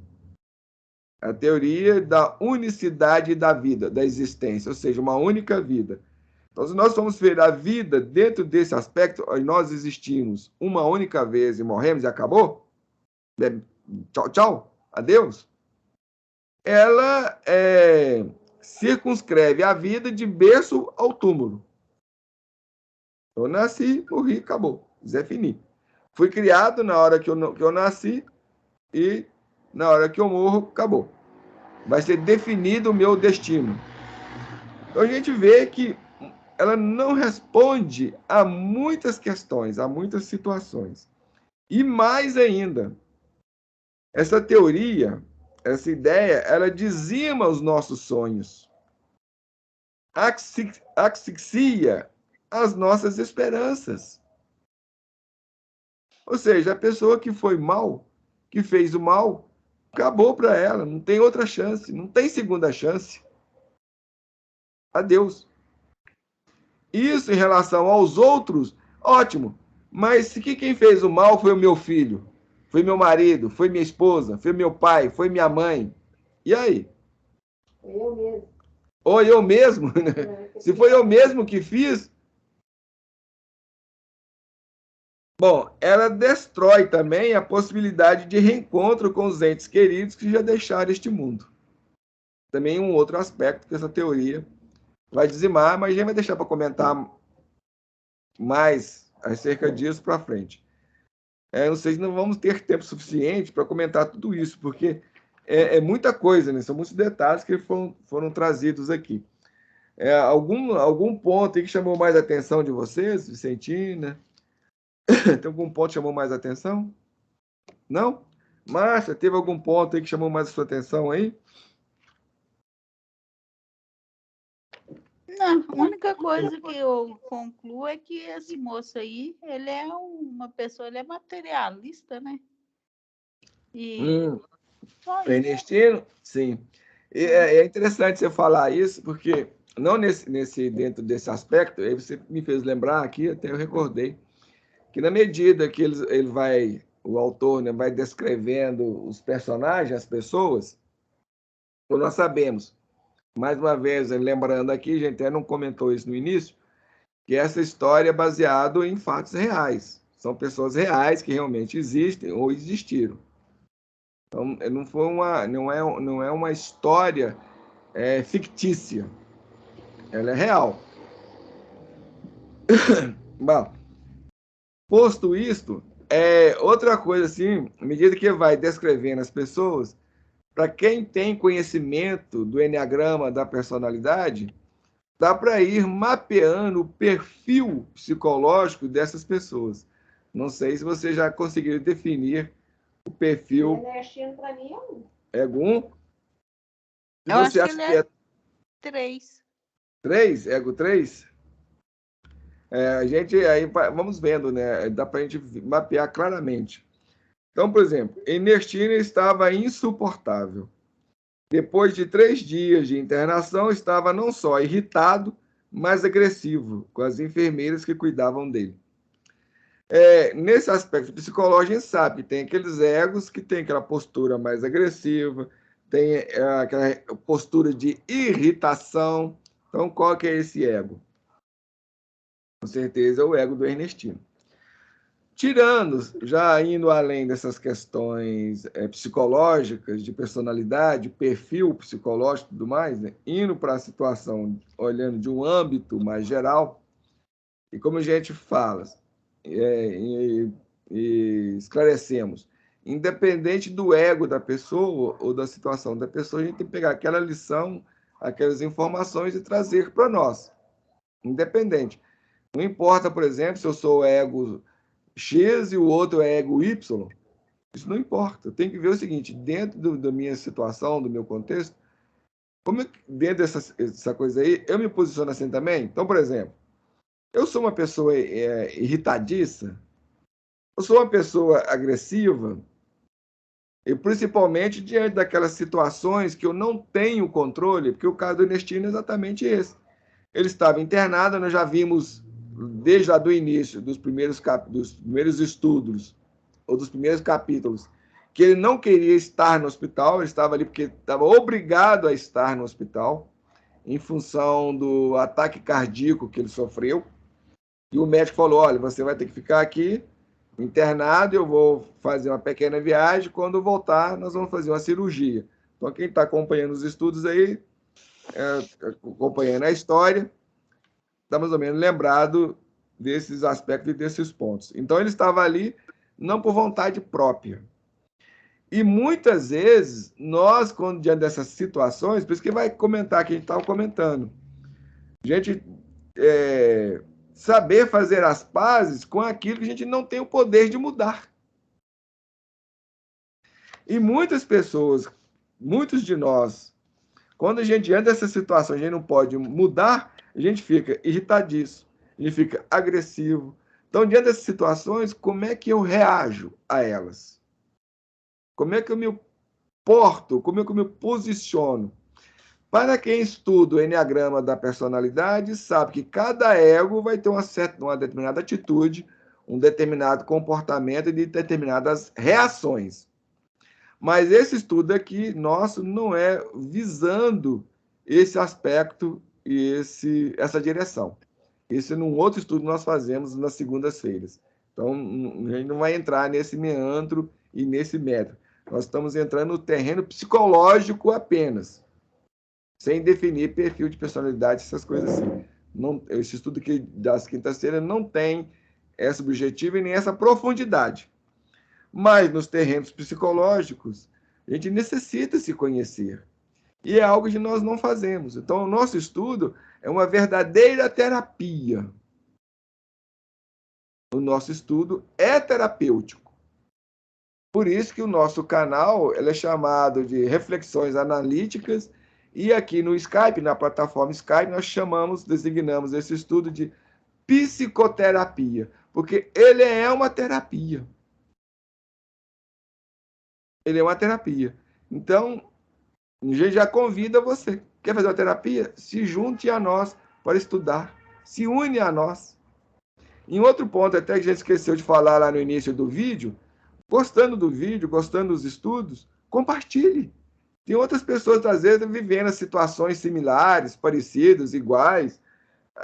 A teoria da unicidade da vida, da existência, ou seja, uma única vida. Então, se nós formos ver a vida dentro desse aspecto, nós existimos uma única vez e morremos e acabou, tchau, tchau, adeus, ela circunscreve a vida de berço ao túmulo. Eu nasci, morri, acabou. Zé fini. Fui criado na hora que eu nasci e na hora que eu morro, acabou. Vai ser definido o meu destino. Então a gente vê que ela não responde a muitas questões, a muitas situações. E mais ainda, essa teoria, essa ideia, ela dizima os nossos sonhos, asfixia as nossas esperanças. Ou seja, a pessoa que foi mal, que fez o mal, acabou para ela, não tem outra chance, não tem segunda chance. Adeus. Isso em relação aos outros, ótimo. Mas se quem fez o mal foi o meu filho, foi meu marido, foi minha esposa, foi meu pai, foi minha mãe. E aí? Foi eu mesmo. Ou eu mesmo? Se foi eu mesmo que fiz. Bom, ela destrói também a possibilidade de reencontro com os entes queridos que já deixaram este mundo. Também um outro aspecto que essa teoria vai dizimar, mas a gente vai deixar para comentar mais acerca disso para frente. Não sei se não vamos ter tempo suficiente para comentar tudo isso, porque é muita coisa, né? São muitos detalhes que foram trazidos aqui. Algum ponto aí que chamou mais a atenção de vocês, Vicentina? Tem algum ponto que chamou mais a atenção? Não? Márcia, teve algum ponto aí que chamou mais a sua atenção aí? Não, a única coisa que eu concluo é que esse moço aí, ele é uma pessoa, ele é materialista, né? E só isso. Ernestino? Sim. E é interessante você falar isso, porque não dentro desse aspecto, aí você me fez lembrar aqui, até eu recordei, que na medida que o autor, né, vai descrevendo os personagens, as pessoas, nós sabemos, mais uma vez, lembrando aqui, a gente até não comentou isso no início, que essa história é baseada em fatos reais. São pessoas reais que realmente existem ou existiram. Então, não é uma história fictícia. Ela é real. Bom, posto isto, outra coisa assim, à medida que vai descrevendo as pessoas, para quem tem conhecimento do enneagrama da personalidade, dá para ir mapeando o perfil psicológico dessas pessoas. Não sei se você já conseguiu definir o perfil. Ernestino, para mim, é um. Ego 1? Eu acho que ele é 3. 3? Ego 3? A gente aí vamos vendo, né? Dá para a gente mapear claramente. Então, por exemplo, Ernestina estava insuportável. Depois de 3 dias de internação, estava não só irritado, mas agressivo com as enfermeiras que cuidavam dele. Nesse aspecto psicológico, a gente sabe que tem aqueles egos que tem aquela postura mais agressiva, tem aquela postura de irritação. Então, qual que é esse ego? Com certeza é o ego do Ernestino. Tirando, já indo além dessas questões psicológicas, de personalidade, perfil psicológico e tudo mais, né? Indo para a situação, olhando de um âmbito mais geral, e como a gente fala, e esclarecemos, independente do ego da pessoa ou da situação da pessoa, a gente tem que pegar aquela lição, aquelas informações e trazer para nós, independente. Não importa, por exemplo, se eu sou ego X e o outro é ego Y, isso não importa. Eu tenho que ver o seguinte, dentro da minha situação, do meu contexto, como dentro dessa coisa aí, eu me posiciono assim também? Então, por exemplo, eu sou uma pessoa irritadiça, eu sou uma pessoa agressiva, e principalmente diante daquelas situações que eu não tenho controle, porque o caso do Ernestino é exatamente esse. Ele estava internado, nós já vimos desde lá do início, dos primeiros estudos, ou dos primeiros capítulos, que ele não queria estar no hospital, ele estava ali porque estava obrigado a estar no hospital, em função do ataque cardíaco que ele sofreu. E o médico falou: olha, você vai ter que ficar aqui internado, eu vou fazer uma pequena viagem, quando voltar, nós vamos fazer uma cirurgia. Então, quem está acompanhando os estudos aí, acompanhando a história, está mais ou menos lembrado desses aspectos e desses pontos. Então, ele estava ali não por vontade própria. E muitas vezes, nós, quando diante dessas situações, por isso que vai comentar, que a gente estava comentando, a gente saber fazer as pazes com aquilo que a gente não tem o poder de mudar. E muitas pessoas, muitos de nós, quando a gente diante dessa situação, a gente não pode mudar, a gente fica irritadíssimo, a gente fica agressivo. Então, diante dessas situações, como é que eu reajo a elas? Como é que eu me porto? Como é que eu me posiciono? Para quem estuda o enneagrama da personalidade, sabe que cada ego vai ter uma determinada atitude, um determinado comportamento e determinadas reações. Mas esse estudo aqui, nosso, não é visando esse aspecto e essa direção. Isso é num outro estudo que nós fazemos nas segundas-feiras. Então, a gente não vai entrar nesse meandro e nesse método. Nós estamos entrando no terreno psicológico apenas, sem definir perfil de personalidade, essas coisas assim. Não, esse estudo aqui das quintas-feiras não tem esse objetivo e nem essa profundidade. Mas nos terrenos psicológicos, a gente necessita se conhecer. E é algo que nós não fazemos. Então, o nosso estudo é uma verdadeira terapia. O nosso estudo é terapêutico. Por isso que o nosso canal ele é chamado de Reflexões Analíticas, e aqui no Skype, na plataforma Skype, nós designamos esse estudo de psicoterapia, porque ele é uma terapia. Ele é uma terapia. Então, a gente já convida você. Quer fazer uma terapia? Se junte a nós para estudar. Se une a nós. Em outro ponto, até que a gente esqueceu de falar lá no início do vídeo, gostando do vídeo, gostando dos estudos, compartilhe. Tem outras pessoas, às vezes, vivendo situações similares, parecidas, iguais.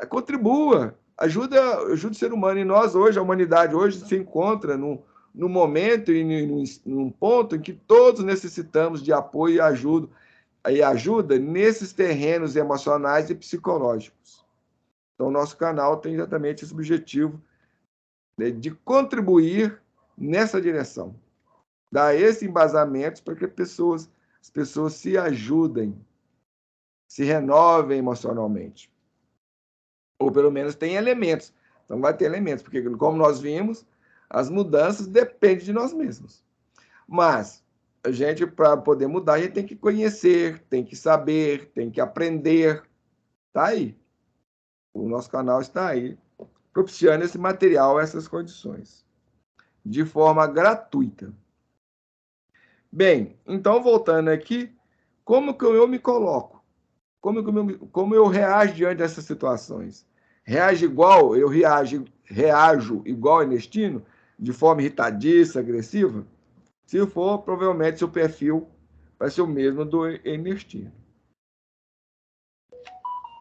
Contribua, ajuda o ser humano. E nós hoje, a humanidade hoje, se encontra num momento e num ponto em que todos necessitamos de apoio e ajuda nesses terrenos emocionais e psicológicos. Então, o nosso canal tem exatamente esse objetivo, né, de contribuir nessa direção, dar esse embasamento para que as pessoas se ajudem, se renovem emocionalmente. Ou pelo menos tem elementos. Então vai ter elementos, porque como nós vimos, as mudanças dependem de nós mesmos. Mas a gente, para poder mudar, a gente tem que conhecer, tem que saber, tem que aprender. Está aí. O nosso canal está aí, propiciando esse material, essas condições, de forma gratuita. Bem, então voltando aqui, como que eu me coloco? Como eu reajo diante dessas situações? Eu reajo igual Ernestino, de forma irritadiça, agressiva? Se for, provavelmente seu perfil vai ser o mesmo do Ernestino.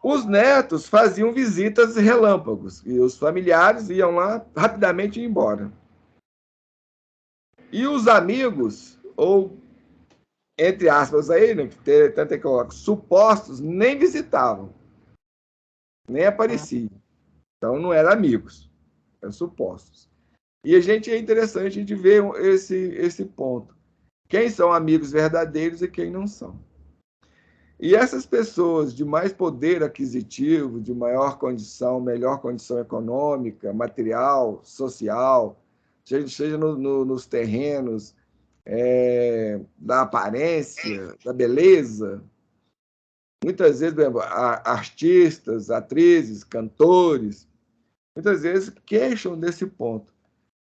Os netos faziam visitas relâmpagos e os familiares iam lá rapidamente embora. E os amigos, ou entre aspas aí, né, tanto é que eu coloco, supostos, nem visitavam, nem apareciam. Então não eram amigos, eram supostos. E é interessante a gente ver esse ponto. Quem são amigos verdadeiros e quem não são. E essas pessoas de mais poder aquisitivo, de maior condição, melhor condição econômica, material, social, seja nos terrenos da aparência, da beleza, muitas vezes, por exemplo, artistas, atrizes, cantores, muitas vezes queixam desse ponto,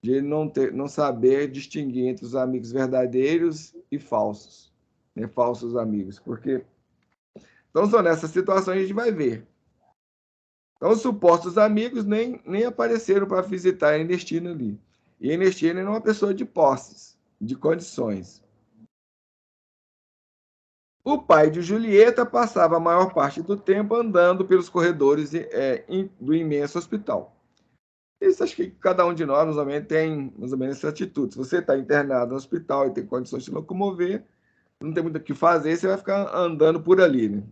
de não saber distinguir entre os amigos verdadeiros e falsos, né? Falsos amigos, porque então, são nessas situações que a gente vai ver. Então, os supostos amigos nem apareceram para visitar a Ernestina ali. E a Ernestina era uma pessoa de posses, de condições. O pai de Julieta passava a maior parte do tempo andando pelos corredores do imenso hospital. Isso acho que cada um de nós, mais ou menos, tem mais ou menos essa atitude. Se você está internado no hospital e tem condições de se locomover, não tem muito o que fazer, você vai ficar andando por ali, né?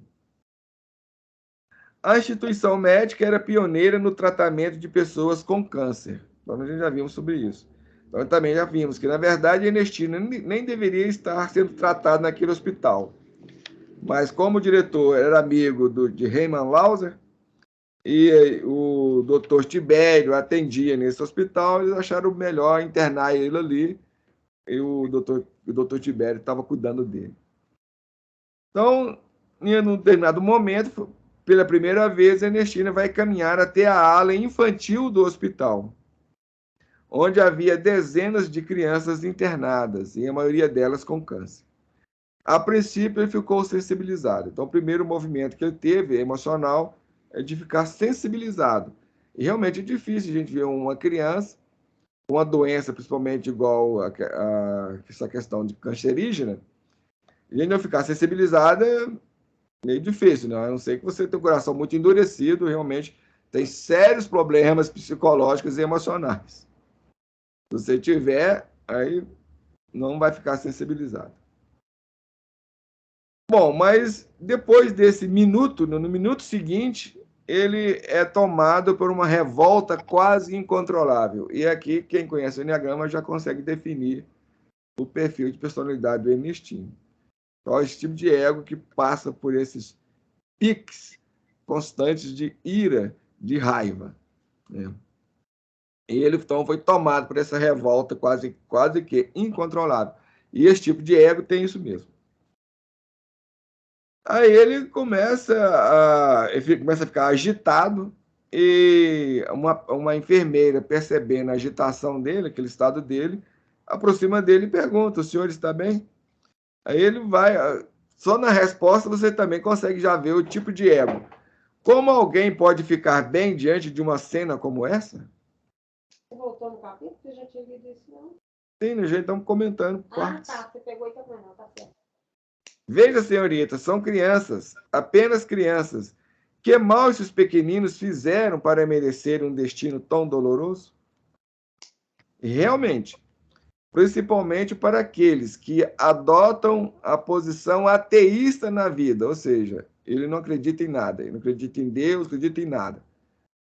A instituição médica era pioneira no tratamento de pessoas com câncer. Então, a gente já vimos sobre isso. Então, também já vimos que, na verdade, a Ernestina nem deveria estar sendo tratada naquele hospital. Mas, como o diretor era amigo de Raymond Lauser, e o doutor Tibério atendia nesse hospital, eles acharam melhor internar ele ali, e o doutor Tibério estava cuidando dele. Então, em um determinado momento, pela primeira vez, a Ernestina vai caminhar até a ala infantil do hospital, onde havia dezenas de crianças internadas, e a maioria delas com câncer. A princípio, ele ficou sensibilizado. Então, o primeiro movimento que ele teve, emocional, é de ficar sensibilizado. E realmente é difícil a gente ver uma criança com uma doença, principalmente igual a essa questão de cancerígena, e ainda ficar sensibilizada é meio difícil, né? A não ser que você tenha o coração muito endurecido, realmente tem sérios problemas psicológicos e emocionais. Se você tiver, aí não vai ficar sensibilizado. Bom, mas depois desse minuto, no minuto seguinte, ele é tomado por uma revolta quase incontrolável. E aqui, quem conhece o Enneagrama já consegue definir o perfil de personalidade do Ernestino. Então, esse tipo de ego que passa por esses piques constantes de ira, de raiva, né? E ele, então, foi tomado por essa revolta quase que incontrolável. E esse tipo de ego tem isso mesmo. Aí ele começa a ficar agitado, e uma enfermeira, percebendo a agitação dele, aquele estado dele, aproxima dele e pergunta: o senhor está bem? Aí ele vai, só na resposta você também consegue já ver o tipo de ego. Como alguém pode ficar bem diante de uma cena como essa? Você voltou no capítulo? Você já tinha lido isso, não? Sim, no jeito estamos comentando. Tá. Você pegou e também não, tá certo. Veja, senhorita, são crianças, apenas crianças. Que mal esses pequeninos fizeram para merecer um destino tão doloroso? E realmente, principalmente para aqueles que adotam a posição ateísta na vida, ou seja, ele não acredita em nada, ele não acredita em Deus, não acredita em nada.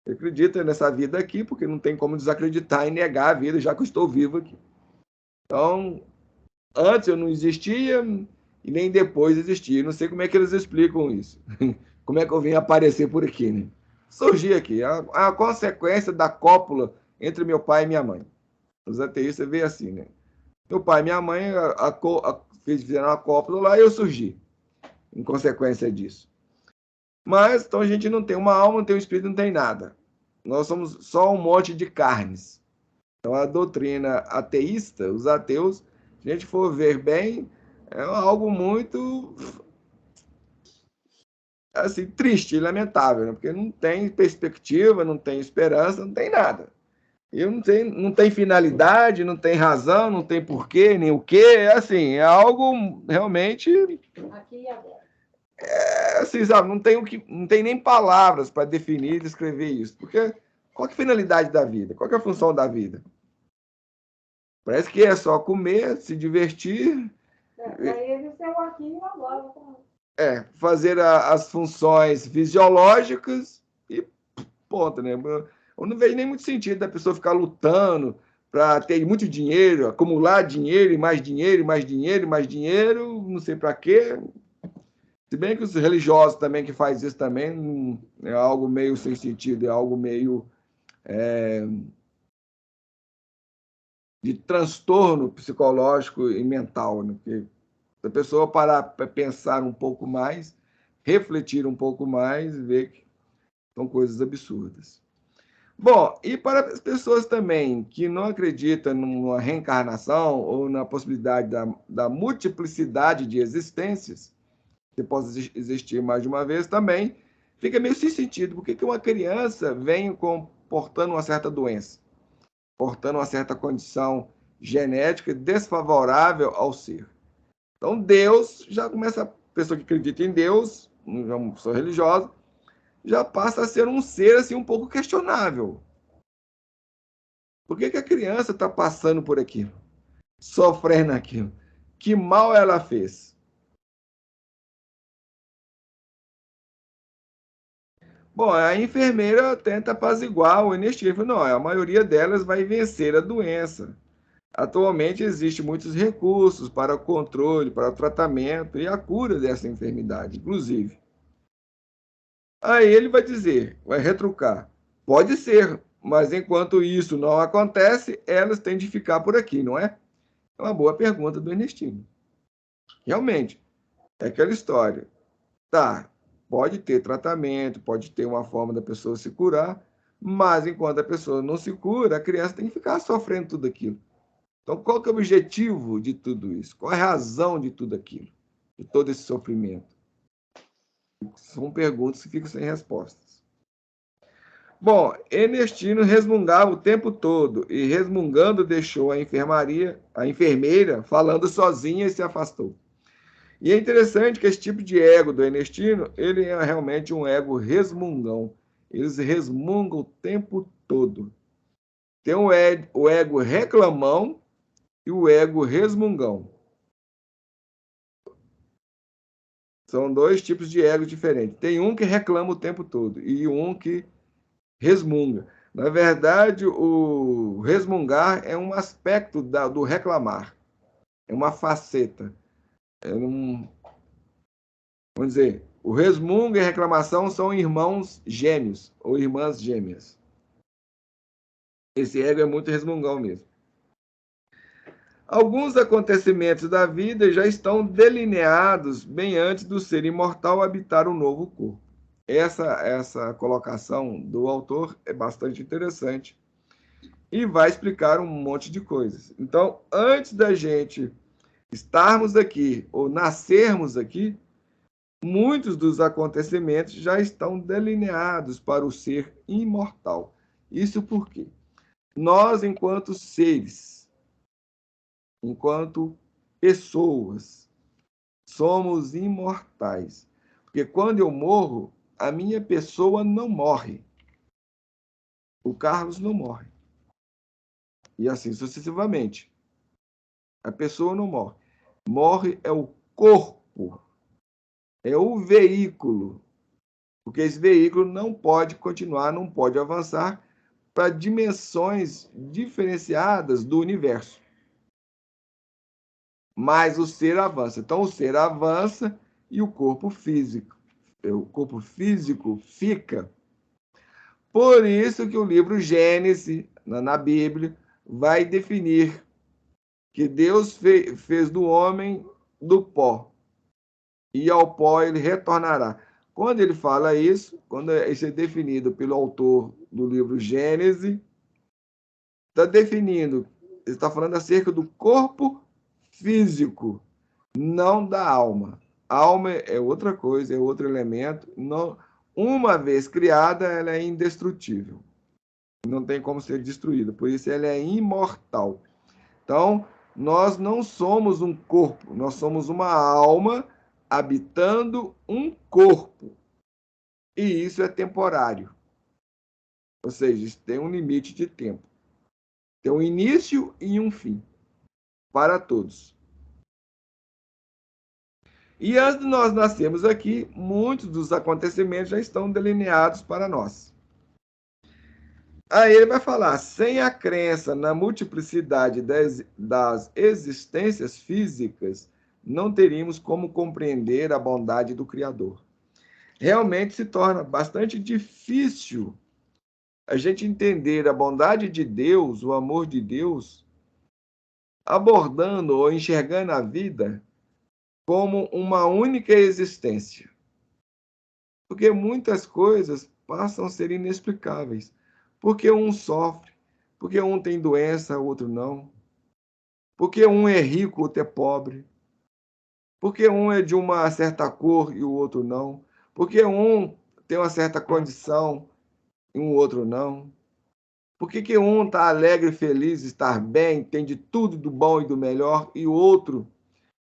Ele acredita nessa vida aqui, porque não tem como desacreditar e negar a vida, já que eu estou vivo aqui. Então, antes eu não existia e nem depois existia. Não sei como é que eles explicam isso. Como é que eu vim aparecer por aqui, né? Surgi aqui. A consequência da cópula entre meu pai e minha mãe. Os ateístas veem assim, né? Meu pai e minha mãe fizeram a cópula lá e eu surgi, em consequência disso. Mas, então a gente não tem uma alma, não tem um espírito, não tem nada. Nós somos só um monte de carnes. Então, a doutrina ateísta, os ateus, se a gente for ver bem, é algo muito assim, triste e lamentável, né? Porque não tem perspectiva, não tem esperança, não tem nada. E não tem finalidade, não tem razão, não tem porquê, nem o quê. É assim, é algo realmente. Aqui e agora. Assim, sabe, não tem nem palavras para definir e descrever isso. Porque qual que é a finalidade da vida? Qual que é a função da vida? Parece que é só comer, se divertir. Para eles é o aqui e o agora. Fazer as funções fisiológicas e ponto, né? Eu não vejo nem muito sentido da pessoa ficar lutando para ter muito dinheiro, acumular dinheiro e mais dinheiro, e mais dinheiro, e mais dinheiro, não sei para quê. Se bem que os religiosos também que faz isso também é algo meio sem sentido, é algo meio de transtorno psicológico e mental, né? Porque se a pessoa parar para pensar um pouco mais, refletir um pouco mais, ver que são coisas absurdas. Bom, e para as pessoas também que não acreditam numa reencarnação ou na possibilidade da multiplicidade de existências, que possa existir mais de uma vez também, fica meio sem sentido. Por que uma criança vem portando uma certa doença, portando uma certa condição genética desfavorável ao ser? Então, Deus já começa, a pessoa que acredita em Deus, uma pessoa religiosa, já passa a ser um ser assim um pouco questionável. Por que a criança está passando por aquilo, sofrendo aquilo? Que mal ela fez? Bom, a enfermeira tenta apaziguar o Ernestinho. Não, a maioria delas vai vencer a doença. Atualmente existem muitos recursos para o controle, para o tratamento e a cura dessa enfermidade, inclusive. Aí ele vai dizer, vai retrucar. Pode ser, mas enquanto isso não acontece, elas têm de ficar por aqui, não é? É uma boa pergunta do Ernestino. Realmente, é aquela história. Tá, pode ter tratamento, pode ter uma forma da pessoa se curar, mas enquanto a pessoa não se cura, a criança tem que ficar sofrendo tudo aquilo. Então, qual que é o objetivo de tudo isso? Qual é a razão de tudo aquilo? De todo esse sofrimento? São perguntas que ficam sem respostas. Bom, Ernestino resmungava o tempo todo e, resmungando, deixou a enfermeira, falando sozinha e se afastou. E é interessante que esse tipo de ego do Ernestino, ele é realmente um ego resmungão. Eles resmungam o tempo todo. Tem o ego reclamão e o ego resmungão. São dois tipos de ego diferentes. Tem um que reclama o tempo todo e um que resmunga. Na verdade, o resmungar é um aspecto do reclamar. É uma faceta. Vamos dizer, o resmungo e a reclamação são irmãos gêmeos ou irmãs gêmeas. Esse ego é muito resmungão mesmo. Alguns acontecimentos da vida já estão delineados bem antes do ser imortal habitar um novo corpo. Essa colocação do autor é bastante interessante e vai explicar um monte de coisas. Então, antes da gente estarmos aqui ou nascermos aqui, muitos dos acontecimentos já estão delineados para o ser imortal. Isso porque nós, enquanto seres, enquanto pessoas, somos imortais. Porque quando eu morro, a minha pessoa não morre. O Carlos não morre. E assim sucessivamente. A pessoa não morre. Morre é o corpo, é o veículo. Porque esse veículo não pode continuar, não pode avançar para dimensões diferenciadas do universo. Mas o ser avança. Então, o ser avança e o corpo físico fica. Por isso que o livro Gênesis, na Bíblia, vai definir que Deus fez do homem do pó, e ao pó ele retornará. Quando ele fala isso, quando isso é definido pelo autor do livro Gênesis, está definindo, ele está falando acerca do corpo físico, não da alma. A alma é outra coisa, é outro elemento. Não, uma vez criada, ela é indestrutível. Não tem como ser destruída. Por isso, ela é imortal. Então, nós não somos um corpo, nós somos uma alma habitando um corpo. E isso é temporário. Ou seja, isso tem um limite de tempo. Tem um início e um fim. Para todos. E antes de nós nascermos aqui, muitos dos acontecimentos já estão delineados para nós. Aí ele vai falar, sem a crença na multiplicidade das existências físicas, não teríamos como compreender a bondade do Criador. Realmente se torna bastante difícil a gente entender a bondade de Deus, o amor de Deus, abordando ou enxergando a vida como uma única existência. Porque muitas coisas passam a ser inexplicáveis. Porque um sofre, porque um tem doença, o outro não. Porque um é rico, o outro é pobre. Porque um é de uma certa cor e o outro não. Porque um tem uma certa condição e o outro não. Por que um está alegre, feliz, estar bem, tem de tudo do bom e do melhor, e o outro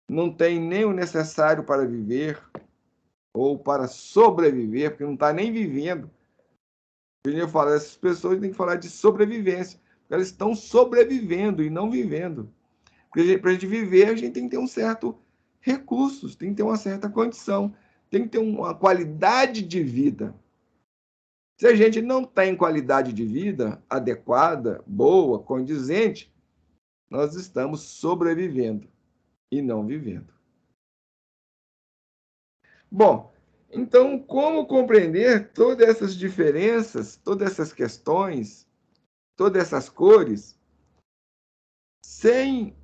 não tem nem o necessário para viver ou para sobreviver, porque não está nem vivendo? Eu falo, essas pessoas têm que falar de sobrevivência, porque elas estão sobrevivendo e não vivendo. Porque para a gente viver, a gente tem que ter um certo recursos, tem que ter uma certa condição, tem que ter uma qualidade de vida. Se a gente não tem qualidade de vida adequada, boa, condizente, nós estamos sobrevivendo e não vivendo. Bom, então, como compreender todas essas diferenças, todas essas questões, todas essas cores, sem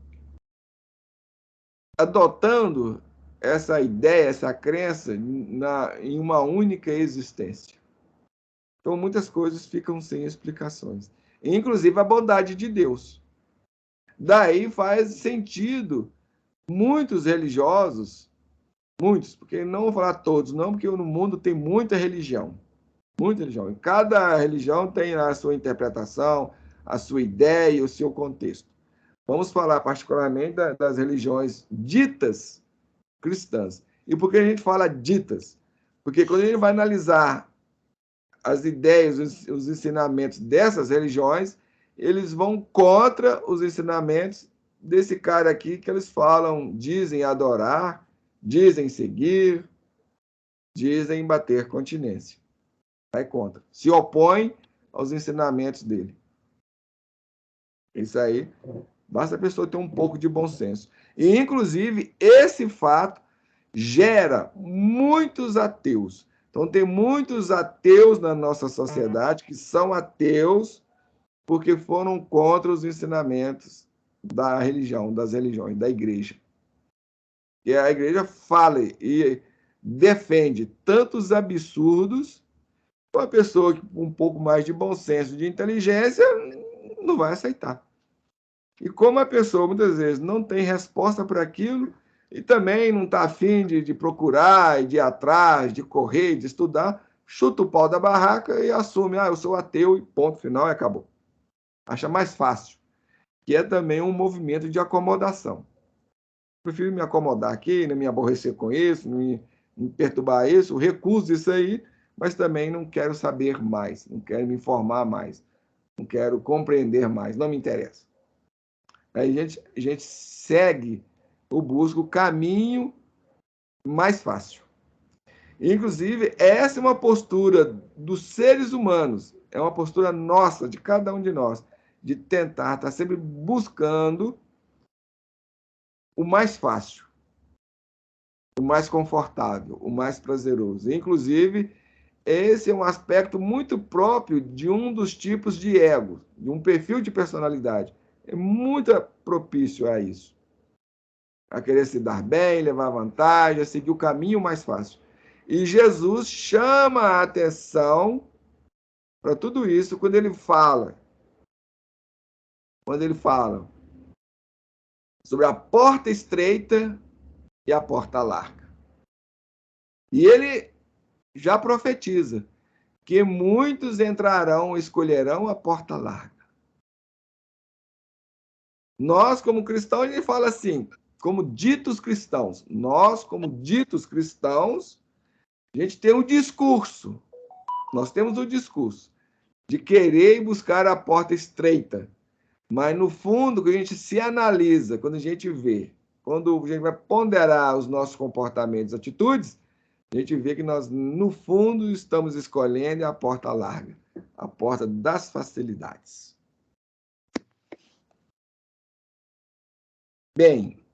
adotando essa ideia, essa crença em uma única existência? Então, muitas coisas ficam sem explicações, inclusive a bondade de Deus. Daí faz sentido muitos religiosos, muitos, porque não vou falar todos, não, porque no mundo tem muita religião. Muita religião. E cada religião tem a sua interpretação, a sua ideia e o seu contexto. Vamos falar particularmente das religiões ditas cristãs. E por que a gente fala ditas? Porque quando a gente vai analisar as ideias, os ensinamentos dessas religiões, eles vão contra os ensinamentos desse cara aqui que eles falam, dizem adorar, dizem seguir, dizem bater continência. Vai contra. Se opõe aos ensinamentos dele. Isso aí, basta a pessoa ter um pouco de bom senso. E, inclusive, esse fato gera muitos ateus. Então, tem muitos ateus na nossa sociedade que são ateus porque foram contra os ensinamentos da religião, das religiões, da igreja. E a igreja fala e defende tantos absurdos, uma pessoa com um pouco mais de bom senso, de inteligência, não vai aceitar. E como a pessoa, muitas vezes, não tem resposta para aquilo, e também não está afim de procurar, de ir atrás, de correr, de estudar, chuta o pau da barraca e assume, eu sou ateu, e ponto final, e acabou. Acha mais fácil, que é também um movimento de acomodação. Prefiro me acomodar aqui, não me aborrecer com isso, não me perturbar isso, recuso isso aí, mas também não quero saber mais, não quero me informar mais, não quero compreender mais, não me interessa. Aí a gente segue ou busca o caminho mais fácil. Inclusive, essa é uma postura dos seres humanos, é uma postura nossa, de cada um de nós, de tentar estar sempre buscando o mais fácil, o mais confortável, o mais prazeroso. Inclusive, esse é um aspecto muito próprio de um dos tipos de ego, de um perfil de personalidade. É muito propício a isso. A querer se dar bem, levar vantagem, a seguir o caminho mais fácil. E Jesus chama a atenção para tudo isso quando ele fala sobre a porta estreita e a porta larga. E ele já profetiza que muitos entrarão, escolherão a porta larga. Nós, como cristãos, ele fala assim, como ditos cristãos, nós, como ditos cristãos, a gente tem um discurso, nós temos o discurso de querer e buscar a porta estreita, mas no fundo, quando a gente se analisa, quando a gente vê, quando a gente vai ponderar os nossos comportamentos, atitudes, a gente vê que nós, no fundo, estamos escolhendo a porta larga, a porta das facilidades. Bem,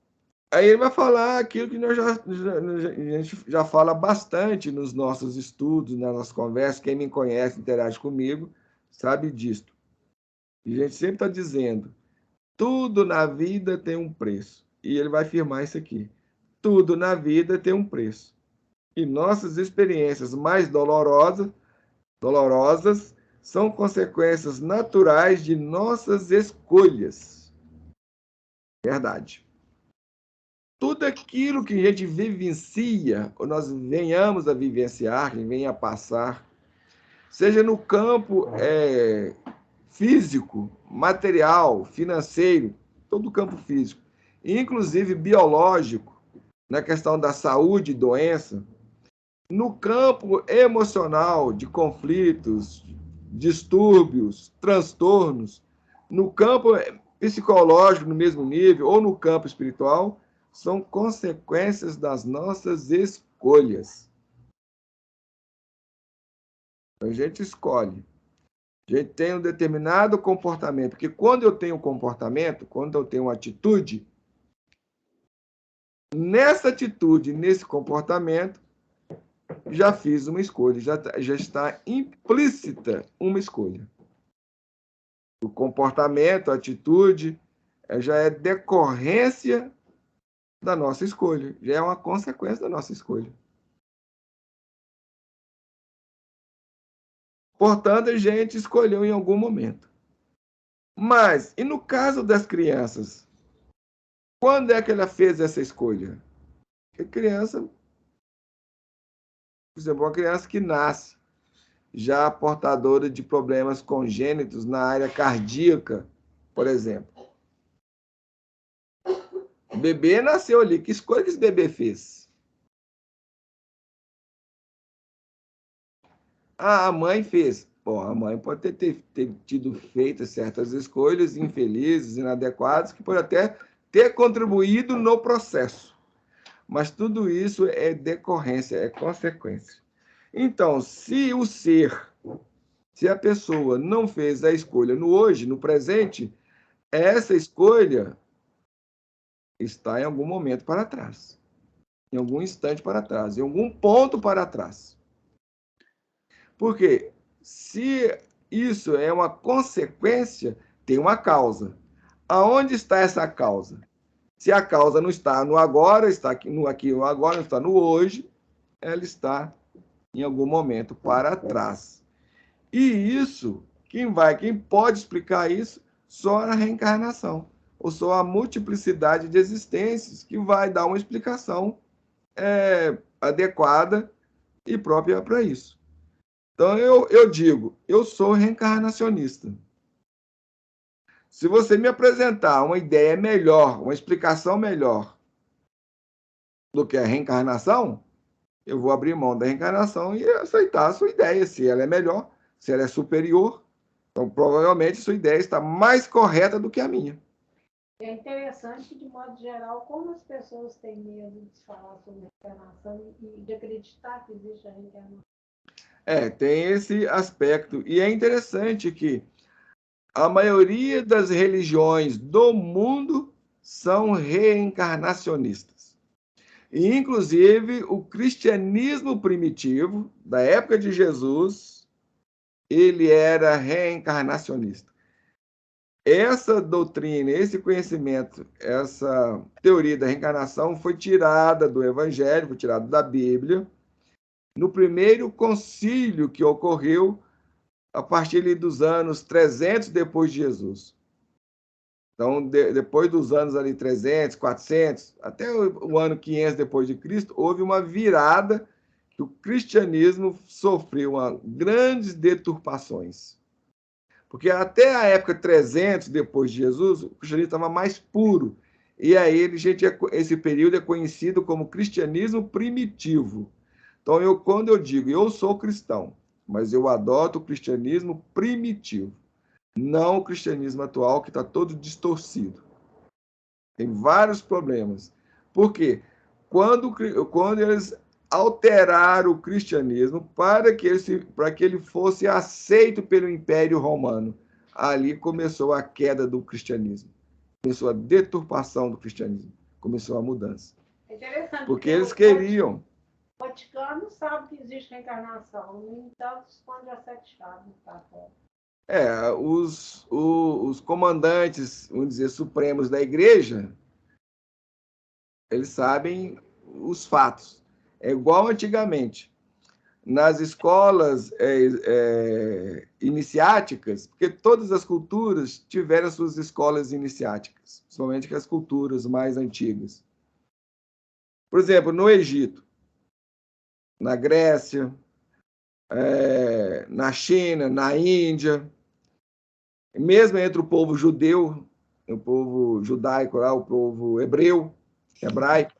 aí ele vai falar aquilo que a gente já fala bastante nos nossos estudos, nas nossas conversas. Quem me conhece, interage comigo, sabe disto. E a gente sempre está dizendo, tudo na vida tem um preço. E ele vai afirmar isso aqui. Tudo na vida tem um preço. E nossas experiências mais dolorosas são consequências naturais de nossas escolhas. Verdade. Tudo aquilo que a gente vivencia, ou nós venhamos a vivenciar, que venha a passar, seja no campo físico, material, financeiro, todo o campo físico, inclusive biológico, na questão da saúde e doença, no campo emocional, de conflitos, distúrbios, transtornos, no campo psicológico, no mesmo nível, ou no campo espiritual, são consequências das nossas escolhas. A gente escolhe. A gente tem um determinado comportamento, porque quando eu tenho um comportamento, quando eu tenho uma atitude, nessa atitude, nesse comportamento, já fiz uma escolha, já está implícita uma escolha. O comportamento, a atitude, já é decorrência da nossa escolha, já é uma consequência da nossa escolha. Portanto, a gente escolheu em algum momento. Mas, e no caso das crianças? Quando é que ela fez essa escolha? A criança, por exemplo, uma criança que nasce já portadora de problemas congênitos na área cardíaca, por exemplo. O bebê nasceu ali. Que escolha que esse bebê fez? A mãe fez. Bom, a mãe pode ter tido feito certas escolhas infelizes, inadequadas, que pode até ter contribuído no processo. Mas tudo isso é decorrência, é consequência. Então, se a pessoa não fez a escolha no hoje, no presente, essa escolha está em algum momento para trás. em algum instante para trás, em algum ponto para trás. Porque se isso é uma consequência, tem uma causa. Aonde está essa causa? Se a causa não está no agora, está aqui no agora, não está no hoje, ela está em algum momento para trás. E isso, quem pode explicar isso? Só a reencarnação, ou só a multiplicidade de existências, que vai dar uma explicação adequada e própria para isso. Então, eu digo, eu sou reencarnacionista. Se você me apresentar uma ideia melhor, uma explicação melhor do que a reencarnação, eu vou abrir mão da reencarnação e aceitar a sua ideia, se ela é melhor, se ela é superior. Então, provavelmente, sua ideia está mais correta do que a minha. É interessante, de modo geral, como as pessoas têm medo de falar sobre a reencarnação e de acreditar que existe a reencarnação. Tem esse aspecto. E é interessante que a maioria das religiões do mundo são reencarnacionistas. E, inclusive, o cristianismo primitivo, da época de Jesus, ele era reencarnacionista. Essa doutrina, esse conhecimento, essa teoria da reencarnação foi tirada do Evangelho, foi tirada da Bíblia, no primeiro concílio que ocorreu a partir dos anos 300 depois de Jesus. Então, depois dos anos ali 300, 400, até o ano 500 depois de Cristo, houve uma virada que o cristianismo sofreu grandes deturpações. Porque até a época 300 depois de Jesus, o cristianismo estava mais puro. E aí esse período é conhecido como cristianismo primitivo. Então, quando eu digo, eu sou cristão, mas eu adoto o cristianismo primitivo, não o cristianismo atual, que está todo distorcido. Tem vários problemas. Por quê? Quando eles alteraram o cristianismo para que ele fosse aceito pelo Império Romano, ali começou a queda do cristianismo, começou a deturpação do cristianismo, começou a mudança. É interessante. Porque eles queriam... O Vaticano sabe que existe reencarnação, no entanto, esconde as sete chaves. Os comandantes, vamos dizer, supremos da igreja, eles sabem os fatos. É igual antigamente. Nas escolas iniciáticas, porque todas as culturas tiveram suas escolas iniciáticas, principalmente as culturas mais antigas. Por exemplo, no Egito, na Grécia, na China, na Índia, mesmo entre o povo judeu, o povo judaico lá, o povo hebraico.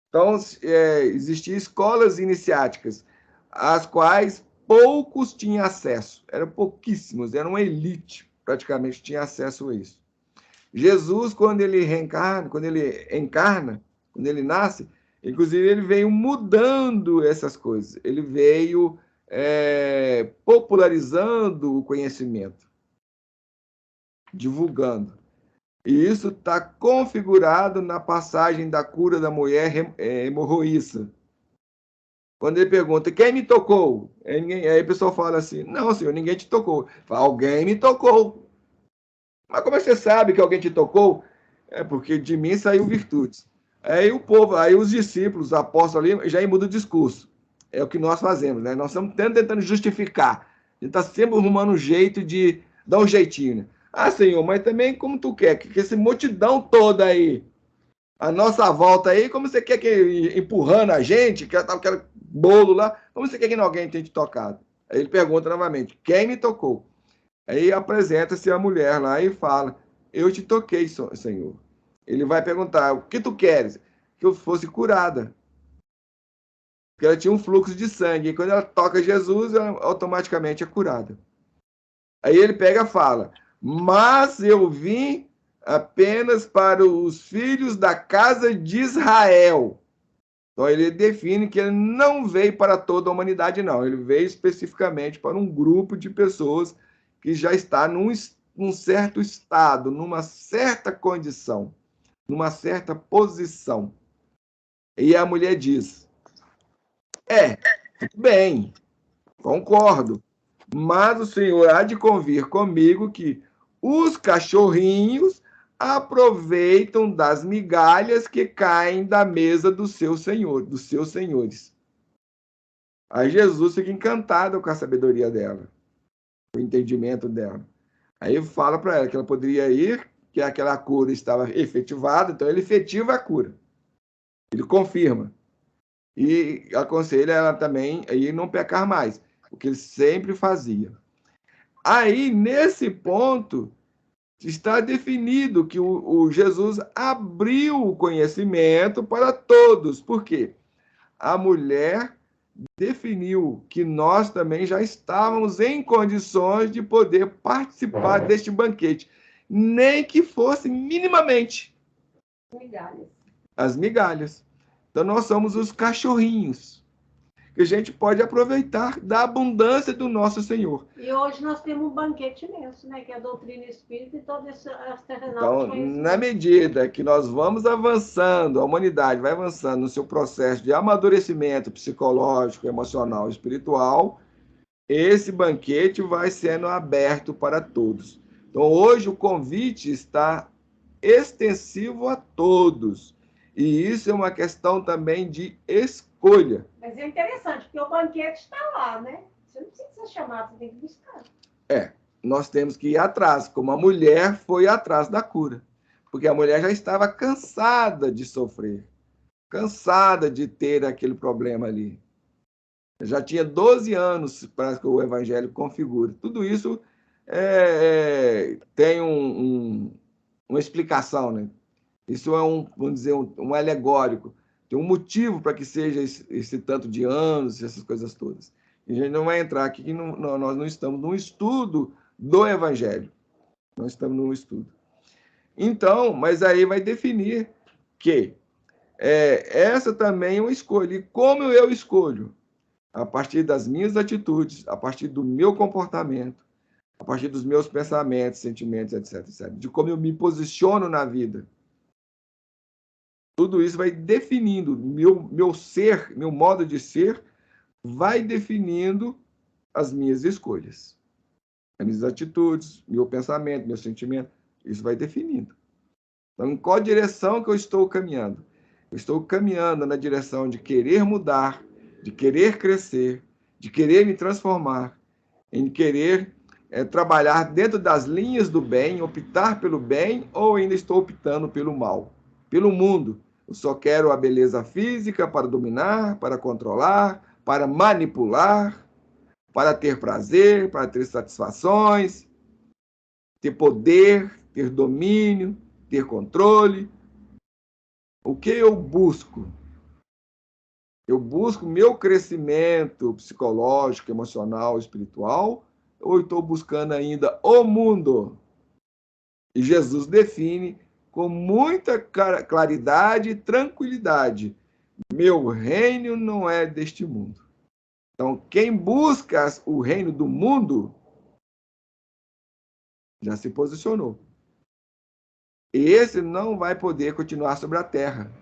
Então, existiam escolas iniciáticas, às quais poucos tinham acesso. Eram pouquíssimos, era uma elite, praticamente, tinha acesso a isso. Jesus, quando ele encarna, quando ele nasce, inclusive, ele veio mudando essas coisas. Ele veio popularizando o conhecimento, divulgando. E isso está configurado na passagem da cura da mulher hemorroíça. Quando ele pergunta, quem me tocou? Aí o pessoal fala assim, não, senhor, ninguém te tocou. Fala, alguém me tocou. Mas como você sabe que alguém te tocou? É porque de mim saiu virtudes. Aí o povo, aí os discípulos, os apóstolos ali, já mudam o discurso. É o que nós fazemos, né? Nós estamos tentando justificar. A gente está sempre arrumando um jeito de dar um jeitinho, né? Ah, Senhor, mas também como tu quer? Que essa multidão toda aí, a nossa volta aí, como você quer que empurrando a gente, que aquele bolo lá, como você quer que alguém tenha te tocado? Aí ele pergunta novamente, quem me tocou? Aí apresenta-se a mulher lá e fala, eu te toquei, Senhor. Ele vai perguntar, o que tu queres? Que eu fosse curada. Porque ela tinha um fluxo de sangue, e quando ela toca Jesus, ela automaticamente é curada. Aí ele pega e fala, mas eu vim apenas para os filhos da casa de Israel. Então ele define que ele não veio para toda a humanidade, não. Ele veio especificamente para um grupo de pessoas que já está num certo estado, numa certa condição, numa certa posição. E a mulher diz: tudo bem, concordo, mas o senhor há de convir comigo que os cachorrinhos aproveitam das migalhas que caem da mesa do seu senhor, dos seus senhores. Aí Jesus fica encantado com a sabedoria dela, com o entendimento dela. Aí fala para ela que ela poderia ir, que aquela cura estava efetivada, então ele efetiva a cura. Ele confirma. E aconselha ela também a não pecar mais, o que ele sempre fazia. Aí, nesse ponto, está definido que o Jesus abriu o conhecimento para todos. Por quê? A mulher definiu que nós também já estávamos em condições de poder participar deste banquete, nem que fosse minimamente Migalhas. as migalhas. Então, nós somos os cachorrinhos, que a gente pode aproveitar da abundância do nosso Senhor. E hoje nós temos um banquete imenso, né? Que é a doutrina espírita e todo esse arsenal Então, de conhecimento. na medida que nós vamos avançando, a humanidade vai avançando no seu processo de amadurecimento psicológico, emocional e espiritual, esse banquete vai sendo aberto para todos. Então, hoje o convite está extensivo a todos. E isso é uma questão também de escolha. Mas é interessante, porque o banquete está lá, né? Você não precisa ser chamado, você tem que buscar. Nós temos que ir atrás, como a mulher foi atrás da cura. Porque a mulher já estava cansada de sofrer, cansada de ter aquele problema ali. Já tinha 12 anos para que o evangelho configure. Tudo isso tem uma explicação, né? Isso é vamos dizer, um alegórico. Tem um motivo para que seja esse tanto de anos, essas coisas todas. E a gente não vai entrar aqui, que nós não estamos num estudo do evangelho. Nós estamos num estudo. Então, mas aí vai definir que essa também é uma escolha. E como eu escolho? A partir das minhas atitudes, a partir do meu comportamento, a partir dos meus pensamentos, sentimentos, etc, etc. De como eu me posiciono na vida. Tudo isso vai definindo meu ser, meu modo de ser, vai definindo as minhas escolhas. As minhas atitudes, meu pensamento, meu sentimento, isso vai definindo. Então, em qual direção que eu estou caminhando? Eu estou caminhando na direção de querer mudar, de querer crescer, de querer me transformar, em querer trabalhar dentro das linhas do bem, optar pelo bem, ou ainda estou optando pelo mal, pelo mundo. Eu só quero a beleza física para dominar, para controlar, para manipular, para ter prazer, para ter satisfações, ter poder, ter domínio, ter controle. O que eu busco? Eu busco meu crescimento psicológico, emocional, espiritual, ou estou buscando ainda o mundo? E Jesus define com muita claridade e tranquilidade: meu reino não é deste mundo. Então, quem busca o reino do mundo já se posicionou. E esse não vai poder continuar sobre a terra.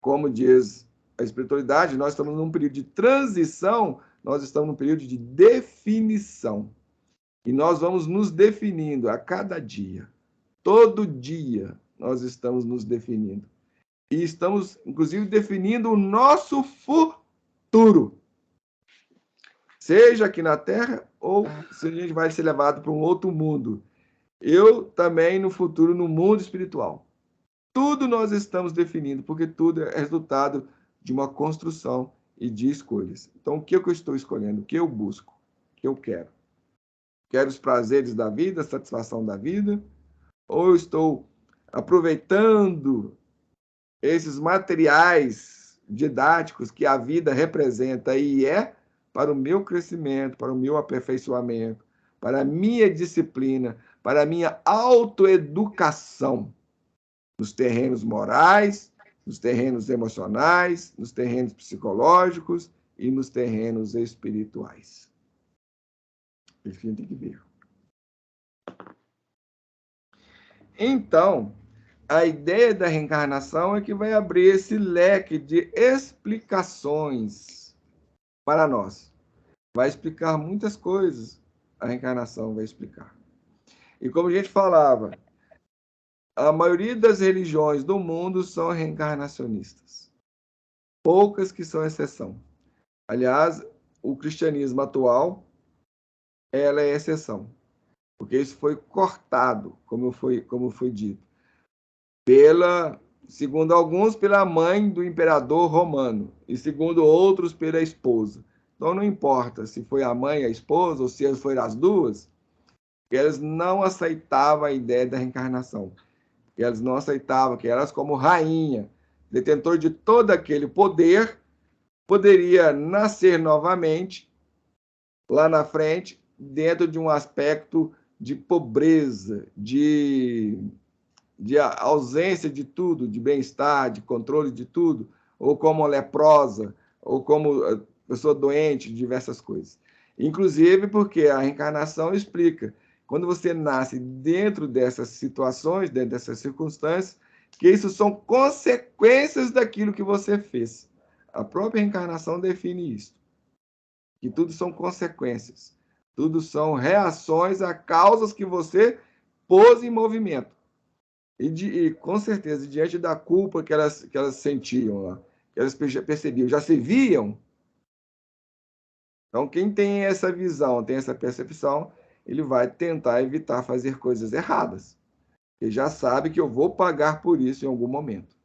Como diz a espiritualidade, nós estamos num período de transição, nós estamos num período de definição. E nós vamos nos definindo a cada dia. Todo dia nós estamos nos definindo. E estamos, inclusive, definindo o nosso futuro. Seja aqui na Terra ou se a gente vai ser levado para um outro mundo. Eu também no futuro, no mundo espiritual. Tudo nós estamos definindo, porque tudo é resultado de uma construção e de escolhas. Então, o que eu estou escolhendo? O que eu busco? O que eu quero? Quero os prazeres da vida, a satisfação da vida? Ou eu estou aproveitando esses materiais didáticos que a vida representa e para o meu crescimento, para o meu aperfeiçoamento, para a minha disciplina, para a minha autoeducação nos terrenos morais, nos terrenos emocionais, nos terrenos psicológicos e nos terrenos espirituais. Isso a gente tem que ver. Então, a ideia da reencarnação é que vai abrir esse leque de explicações para nós. Vai explicar muitas coisas, a reencarnação vai explicar. E como a gente falava, a maioria das religiões do mundo são reencarnacionistas. Poucas que são exceção. Aliás, o cristianismo atual, ela é exceção. Porque isso foi cortado, como foi dito. Segundo alguns, pela mãe do imperador romano. E segundo outros, pela esposa. Então não importa se foi a mãe, a esposa, ou se foram as duas, eles não aceitavam a ideia da reencarnação. Elas não aceitavam que elas, como rainha, detentor de todo aquele poder, poderia nascer novamente, lá na frente, dentro de um aspecto de pobreza, de ausência de tudo, de bem-estar, de controle de tudo, ou como leprosa, ou como pessoa doente, diversas coisas. Inclusive porque a reencarnação explica, quando você nasce dentro dessas situações, dentro dessas circunstâncias, que isso são consequências daquilo que você fez. A própria reencarnação define isso. Que tudo são consequências. Tudo são reações a causas que você pôs em movimento. E com certeza, diante da culpa que elas sentiam lá, que elas percebiam, já se viam. Então, quem tem essa visão, tem essa percepção, ele vai tentar evitar fazer coisas erradas. Ele já sabe que eu vou pagar por isso em algum momento.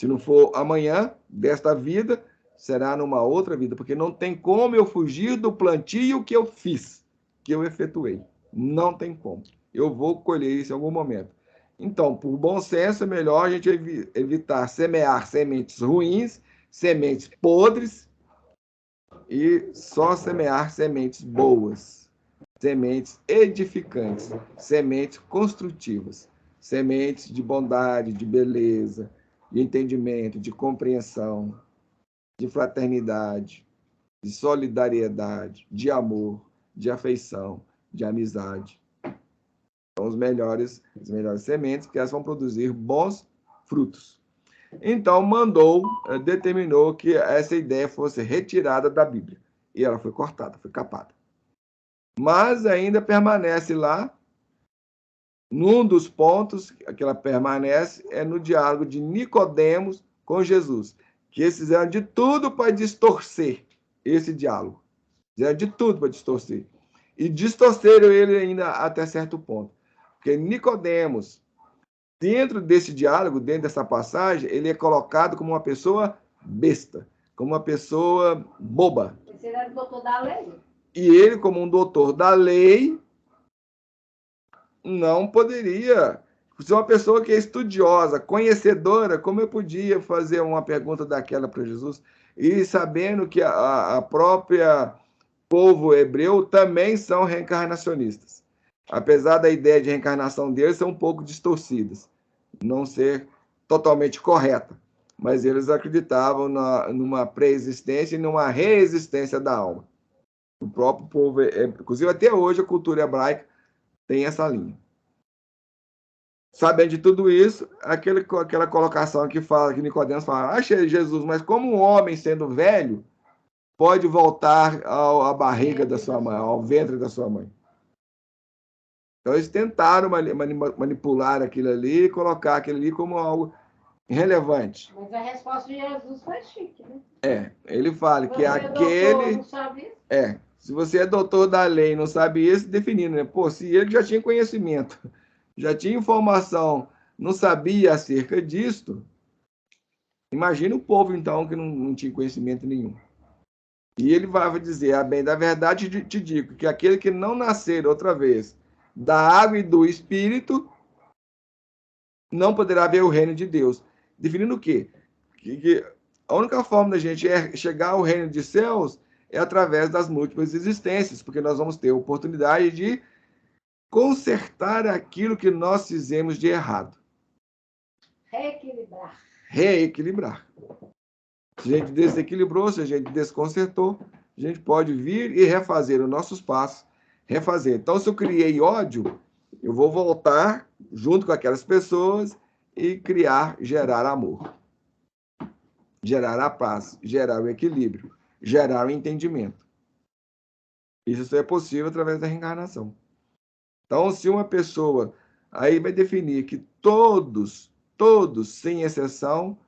Se não for amanhã, desta vida, será numa outra vida, porque não tem como eu fugir do plantio que eu fiz, que eu efetuei. Não tem como. Eu vou colher isso em algum momento. Então, por bom senso, é melhor a gente evitar semear sementes ruins, sementes podres, e só semear sementes boas, sementes edificantes, sementes construtivas, sementes de bondade, de beleza, de entendimento, de compreensão, de fraternidade, de solidariedade, de amor, de afeição, de amizade. São as melhores sementes, porque elas vão produzir bons frutos. Então, determinou que essa ideia fosse retirada da Bíblia. E ela foi cortada, foi capada. Mas ainda permanece lá, num dos pontos que ela permanece, é no diálogo de Nicodemos com Jesus, que eles fizeram de tudo para distorcer esse diálogo. Fizeram de tudo para distorcer. E distorceram ele ainda até certo ponto. Porque Nicodemos, dentro desse diálogo, dentro dessa passagem, ele é colocado como uma pessoa besta, como uma pessoa boba. Você era o doutor da lei? E ele, como um doutor da lei, não poderia ser uma pessoa que é estudiosa, conhecedora. Como eu podia fazer uma pergunta daquela para Jesus? E sabendo que a própria povo hebreu também são reencarnacionistas. Apesar da ideia de reencarnação deles ser um pouco distorcidas, não ser totalmente correta, mas eles acreditavam numa pré-existência e numa reexistência da alma. O próprio povo, inclusive até hoje a cultura hebraica tem essa linha. Sabendo de tudo isso, aquela colocação que Nicodemos fala, achei Jesus, mas como um homem sendo velho pode voltar à barriga da sua mãe, ao ventre da sua mãe? Então, eles tentaram manipular aquilo ali e colocar aquilo ali como algo irrelevante. Mas a resposta de Jesus foi chique, né? Ele fala que aquele... Não sabe isso? Se você é doutor da lei e não sabe isso, definindo, né? Pô, se ele já tinha conhecimento, já tinha informação, não sabia acerca disso, imagina o povo, então, que não tinha conhecimento nenhum. E ele vai dizer, a bem da verdade te digo, que aquele que não nascer outra vez da água e do Espírito, não poderá ver o reino de Deus. Definindo o quê? Que a única forma da gente chegar ao reino de céus é através das múltiplas existências, porque nós vamos ter a oportunidade de consertar aquilo que nós fizemos de errado. Reequilibrar. Se a gente desequilibrou, se a gente desconcertou, a gente pode vir e refazer os nossos passos, refazer. Então, se eu criei ódio, eu vou voltar junto com aquelas pessoas e criar, gerar amor, gerar a paz, gerar o equilíbrio, gerar o entendimento. Isso só é possível através da reencarnação. Então, se uma pessoa aí vai definir que todos, sem exceção,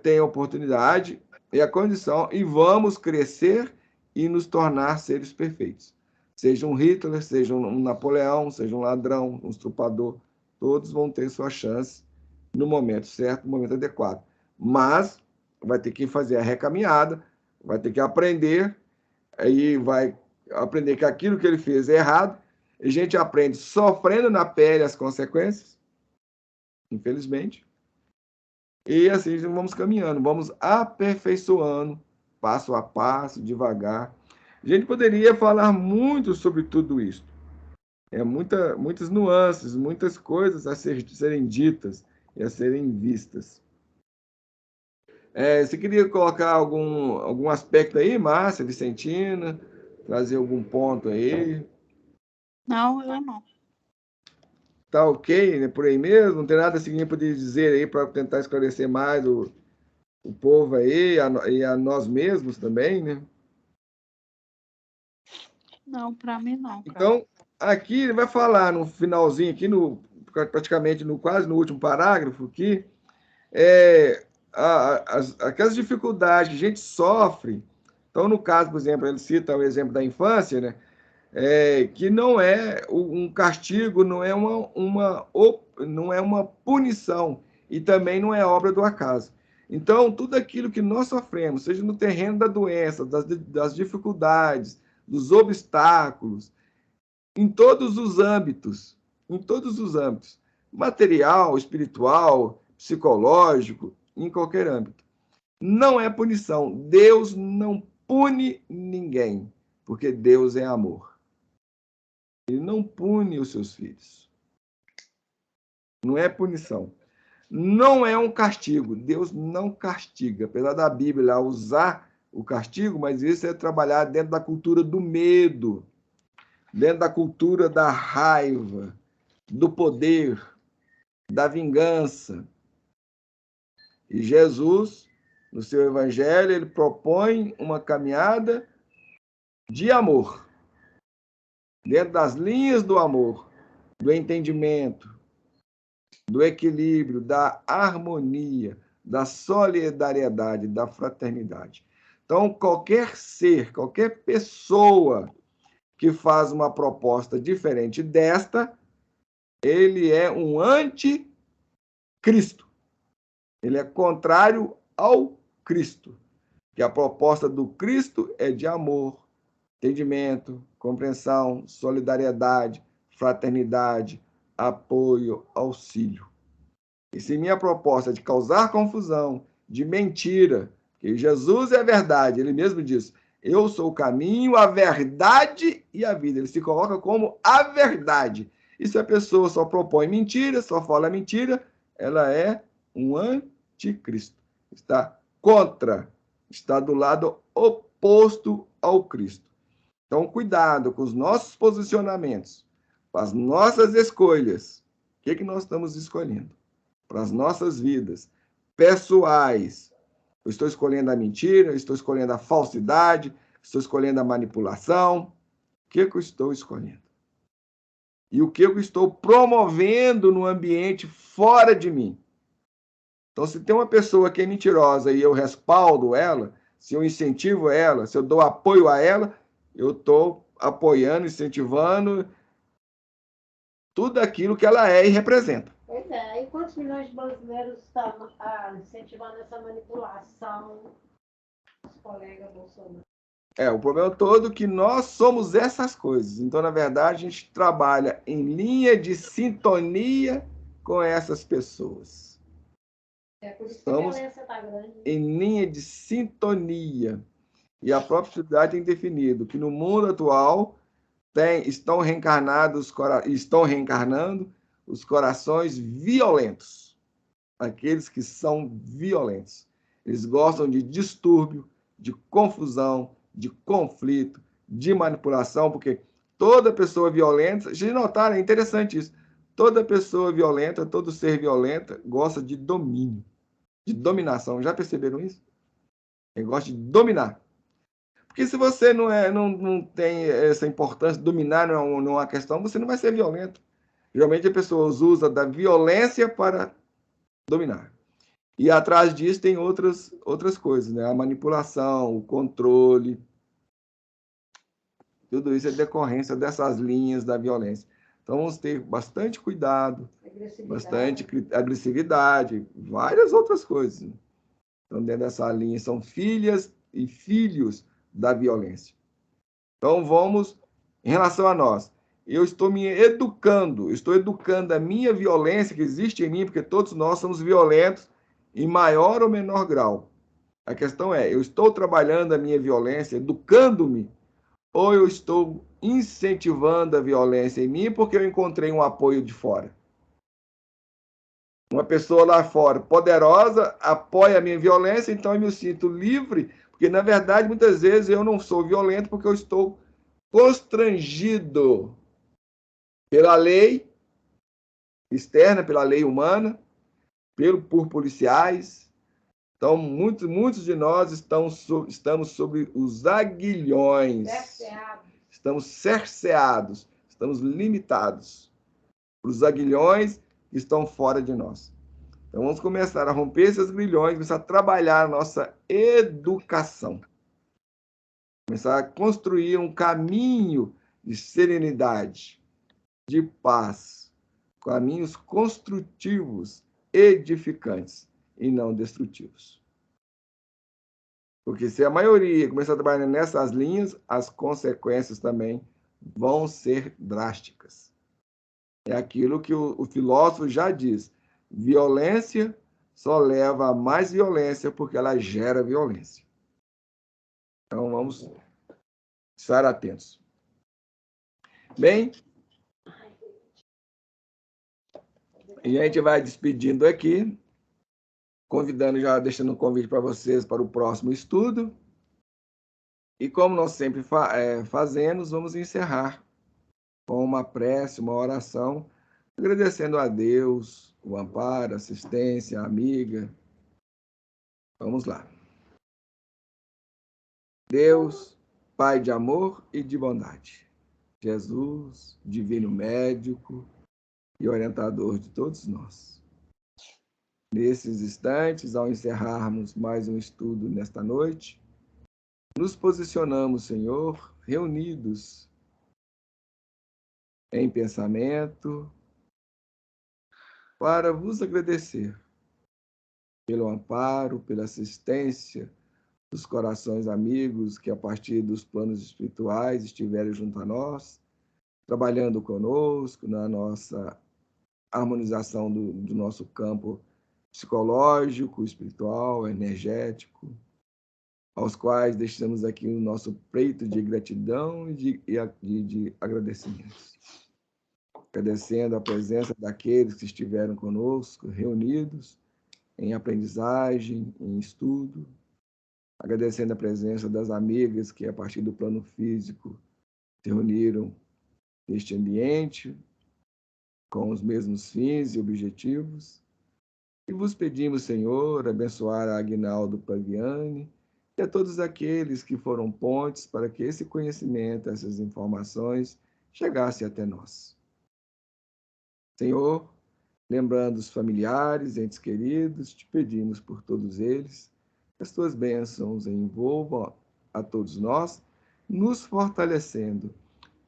têm a oportunidade e a condição, e vamos crescer e nos tornar seres perfeitos. Seja um Hitler, seja um Napoleão, seja um ladrão, um estrupador, todos vão ter sua chance no momento certo, no momento adequado. Mas vai ter que fazer a recaminhada, vai ter que aprender, aí vai aprender que aquilo que ele fez é errado, e a gente aprende sofrendo na pele as consequências, infelizmente, e assim vamos caminhando, vamos aperfeiçoando, passo a passo, devagar. A gente poderia falar muito sobre tudo isso. Muitas nuances, muitas coisas a serem ditas e a serem vistas. Você queria colocar algum aspecto aí, Márcia, Vicentina? Trazer algum ponto aí? Não, eu não. Tá ok, né? Por aí mesmo? Não tem nada assim que a gente poderia dizer aí para tentar esclarecer mais o povo aí e a nós mesmos também, né? Não, para mim não, cara. Então, aqui ele vai falar no finalzinho, aqui praticamente quase no último parágrafo, que aquelas dificuldades que a gente sofre. Então, no caso, por exemplo, ele cita o exemplo da infância, né? Que não é um castigo, não é uma punição e também não é obra do acaso. Então, tudo aquilo que nós sofremos, seja no terreno da doença, das dificuldades, dos obstáculos, em todos os âmbitos, material, espiritual, psicológico, em qualquer âmbito. Não é punição. Deus não pune ninguém, porque Deus é amor. Ele não pune os seus filhos. Não é punição. Não é um castigo. Deus não castiga. Apesar da Bíblia usar o castigo, mas isso é trabalhar dentro da cultura do medo, dentro da cultura da raiva, do poder, da vingança. E Jesus, no seu evangelho, ele propõe uma caminhada de amor, dentro das linhas do amor, do entendimento, do equilíbrio, da harmonia, da solidariedade, da fraternidade. Então, qualquer ser, qualquer pessoa que faz uma proposta diferente desta, ele é um anticristo. Ele é contrário ao Cristo. Que a proposta do Cristo é de amor, entendimento, compreensão, solidariedade, fraternidade, apoio, auxílio. E se minha proposta é de causar confusão, de mentira, que Jesus é a verdade, ele mesmo diz, eu sou o caminho, a verdade e a vida. Ele se coloca como a verdade. E se a pessoa só propõe mentira, só fala mentira, ela é um anticristo. Está contra, está do lado oposto ao Cristo. Então, cuidado com os nossos posicionamentos, com as nossas escolhas. O que nós estamos escolhendo? Para as nossas vidas pessoais. Eu estou escolhendo a mentira, eu estou escolhendo a falsidade, estou escolhendo a manipulação. O que eu estou escolhendo? E o que eu estou promovendo no ambiente fora de mim? Então, se tem uma pessoa que é mentirosa e eu respaldo ela, se eu incentivo ela, se eu dou apoio a ela, eu estou apoiando, incentivando tudo aquilo que ela é e representa. Pois é, e quantos milhões de brasileiros estão incentivando essa manipulação dos colegas Bolsonaro? O problema todo é que nós somos essas coisas. Então, na verdade, a gente trabalha em linha de sintonia com essas pessoas. Por isso que a violência está grande. Em linha de sintonia. E a própria sociedade tem definido que no mundo atual estão reencarnando os corações violentos. Aqueles que são violentos. Eles gostam de distúrbio, de confusão, de conflito, de manipulação, porque toda pessoa violenta, se notarem, é interessante isso, Toda pessoa violenta, todo ser violento gosta de domínio, de dominação. Já perceberam isso? Ele gosta de dominar. Porque se você não tem essa importância, dominar não é uma questão, você não vai ser violento. Geralmente as pessoas usam da violência para dominar. E atrás disso tem outras coisas, né? A manipulação, o controle. Tudo isso é decorrência dessas linhas da violência. Então, vamos ter bastante cuidado, bastante agressividade, várias outras coisas. Então, dentro dessa linha, são filhas e filhos da violência. Então, vamos, em relação a nós, eu estou me educando, estou educando a minha violência que existe em mim, porque todos nós somos violentos em maior ou menor grau. A questão é, eu estou trabalhando a minha violência, educando-me, ou eu estou incentivando a violência em mim porque eu encontrei um apoio de fora? Uma pessoa lá fora, poderosa, apoia a minha violência, então eu me sinto livre, porque, na verdade, muitas vezes eu não sou violento porque eu estou constrangido pela lei externa, pela lei humana, por policiais. Então, muitos de nós estamos sob os aguilhões. Estamos cerceados, estamos limitados por os aguilhões que estão fora de nós. Então, vamos começar a romper esses grilhões, começar a trabalhar a nossa educação. Começar a construir um caminho de serenidade, de paz, caminhos construtivos, edificantes e não destrutivos. Porque se a maioria começar a trabalhar nessas linhas, as consequências também vão ser drásticas. É aquilo que o filósofo já diz: violência só leva a mais violência porque ela gera violência. Então, vamos estar atentos. Bem, e a gente vai despedindo aqui, convidando, já deixando um convite para vocês para o próximo estudo. E como nós sempre fazemos, vamos encerrar com uma prece, uma oração, agradecendo a Deus, o amparo, a assistência, a amiga. Vamos lá. Deus, Pai de amor e de bondade. Jesus, divino médico e orientador de todos nós. Nesses instantes, ao encerrarmos mais um estudo nesta noite, nos posicionamos, Senhor, reunidos em pensamento, para vos agradecer pelo amparo, pela assistência dos corações amigos que, a partir dos planos espirituais, estiveram junto a nós, trabalhando conosco na nossa harmonização do nosso campo psicológico, espiritual, energético, aos quais deixamos aqui o nosso pleito de gratidão e de agradecimentos. Agradecendo a presença daqueles que estiveram conosco, reunidos em aprendizagem, em estudo, agradecendo a presença das amigas que, a partir do plano físico, se reuniram neste ambiente, com os mesmos fins e objetivos. E vos pedimos, Senhor, abençoar a Aguinaldo Paviani e a todos aqueles que foram pontes para que esse conhecimento, essas informações, chegassem até nós. Senhor, lembrando os familiares, entes queridos, te pedimos por todos eles, que as tuas bênçãos envolvam a todos nós, nos fortalecendo,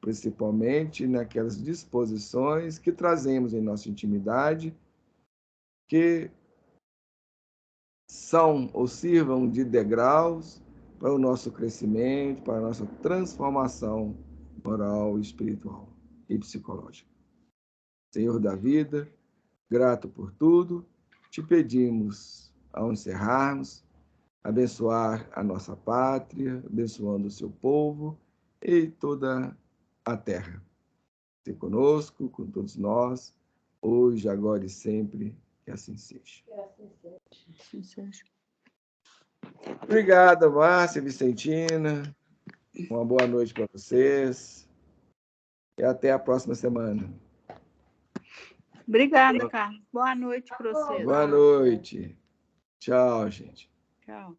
principalmente naquelas disposições que trazemos em nossa intimidade, que são ou sirvam de degraus para o nosso crescimento, para a nossa transformação moral, espiritual e psicológica. Senhor da vida, grato por tudo, te pedimos, ao encerrarmos, abençoar a nossa pátria, abençoando o seu povo e toda a terra. Se conosco, com todos nós, hoje, agora e sempre, que assim seja. Que assim seja. Obrigado, Márcia, Vicentina. Uma boa noite para vocês. E até a próxima semana. Obrigada, Carlos. Boa noite para vocês. Boa noite. Tchau, gente. Tchau.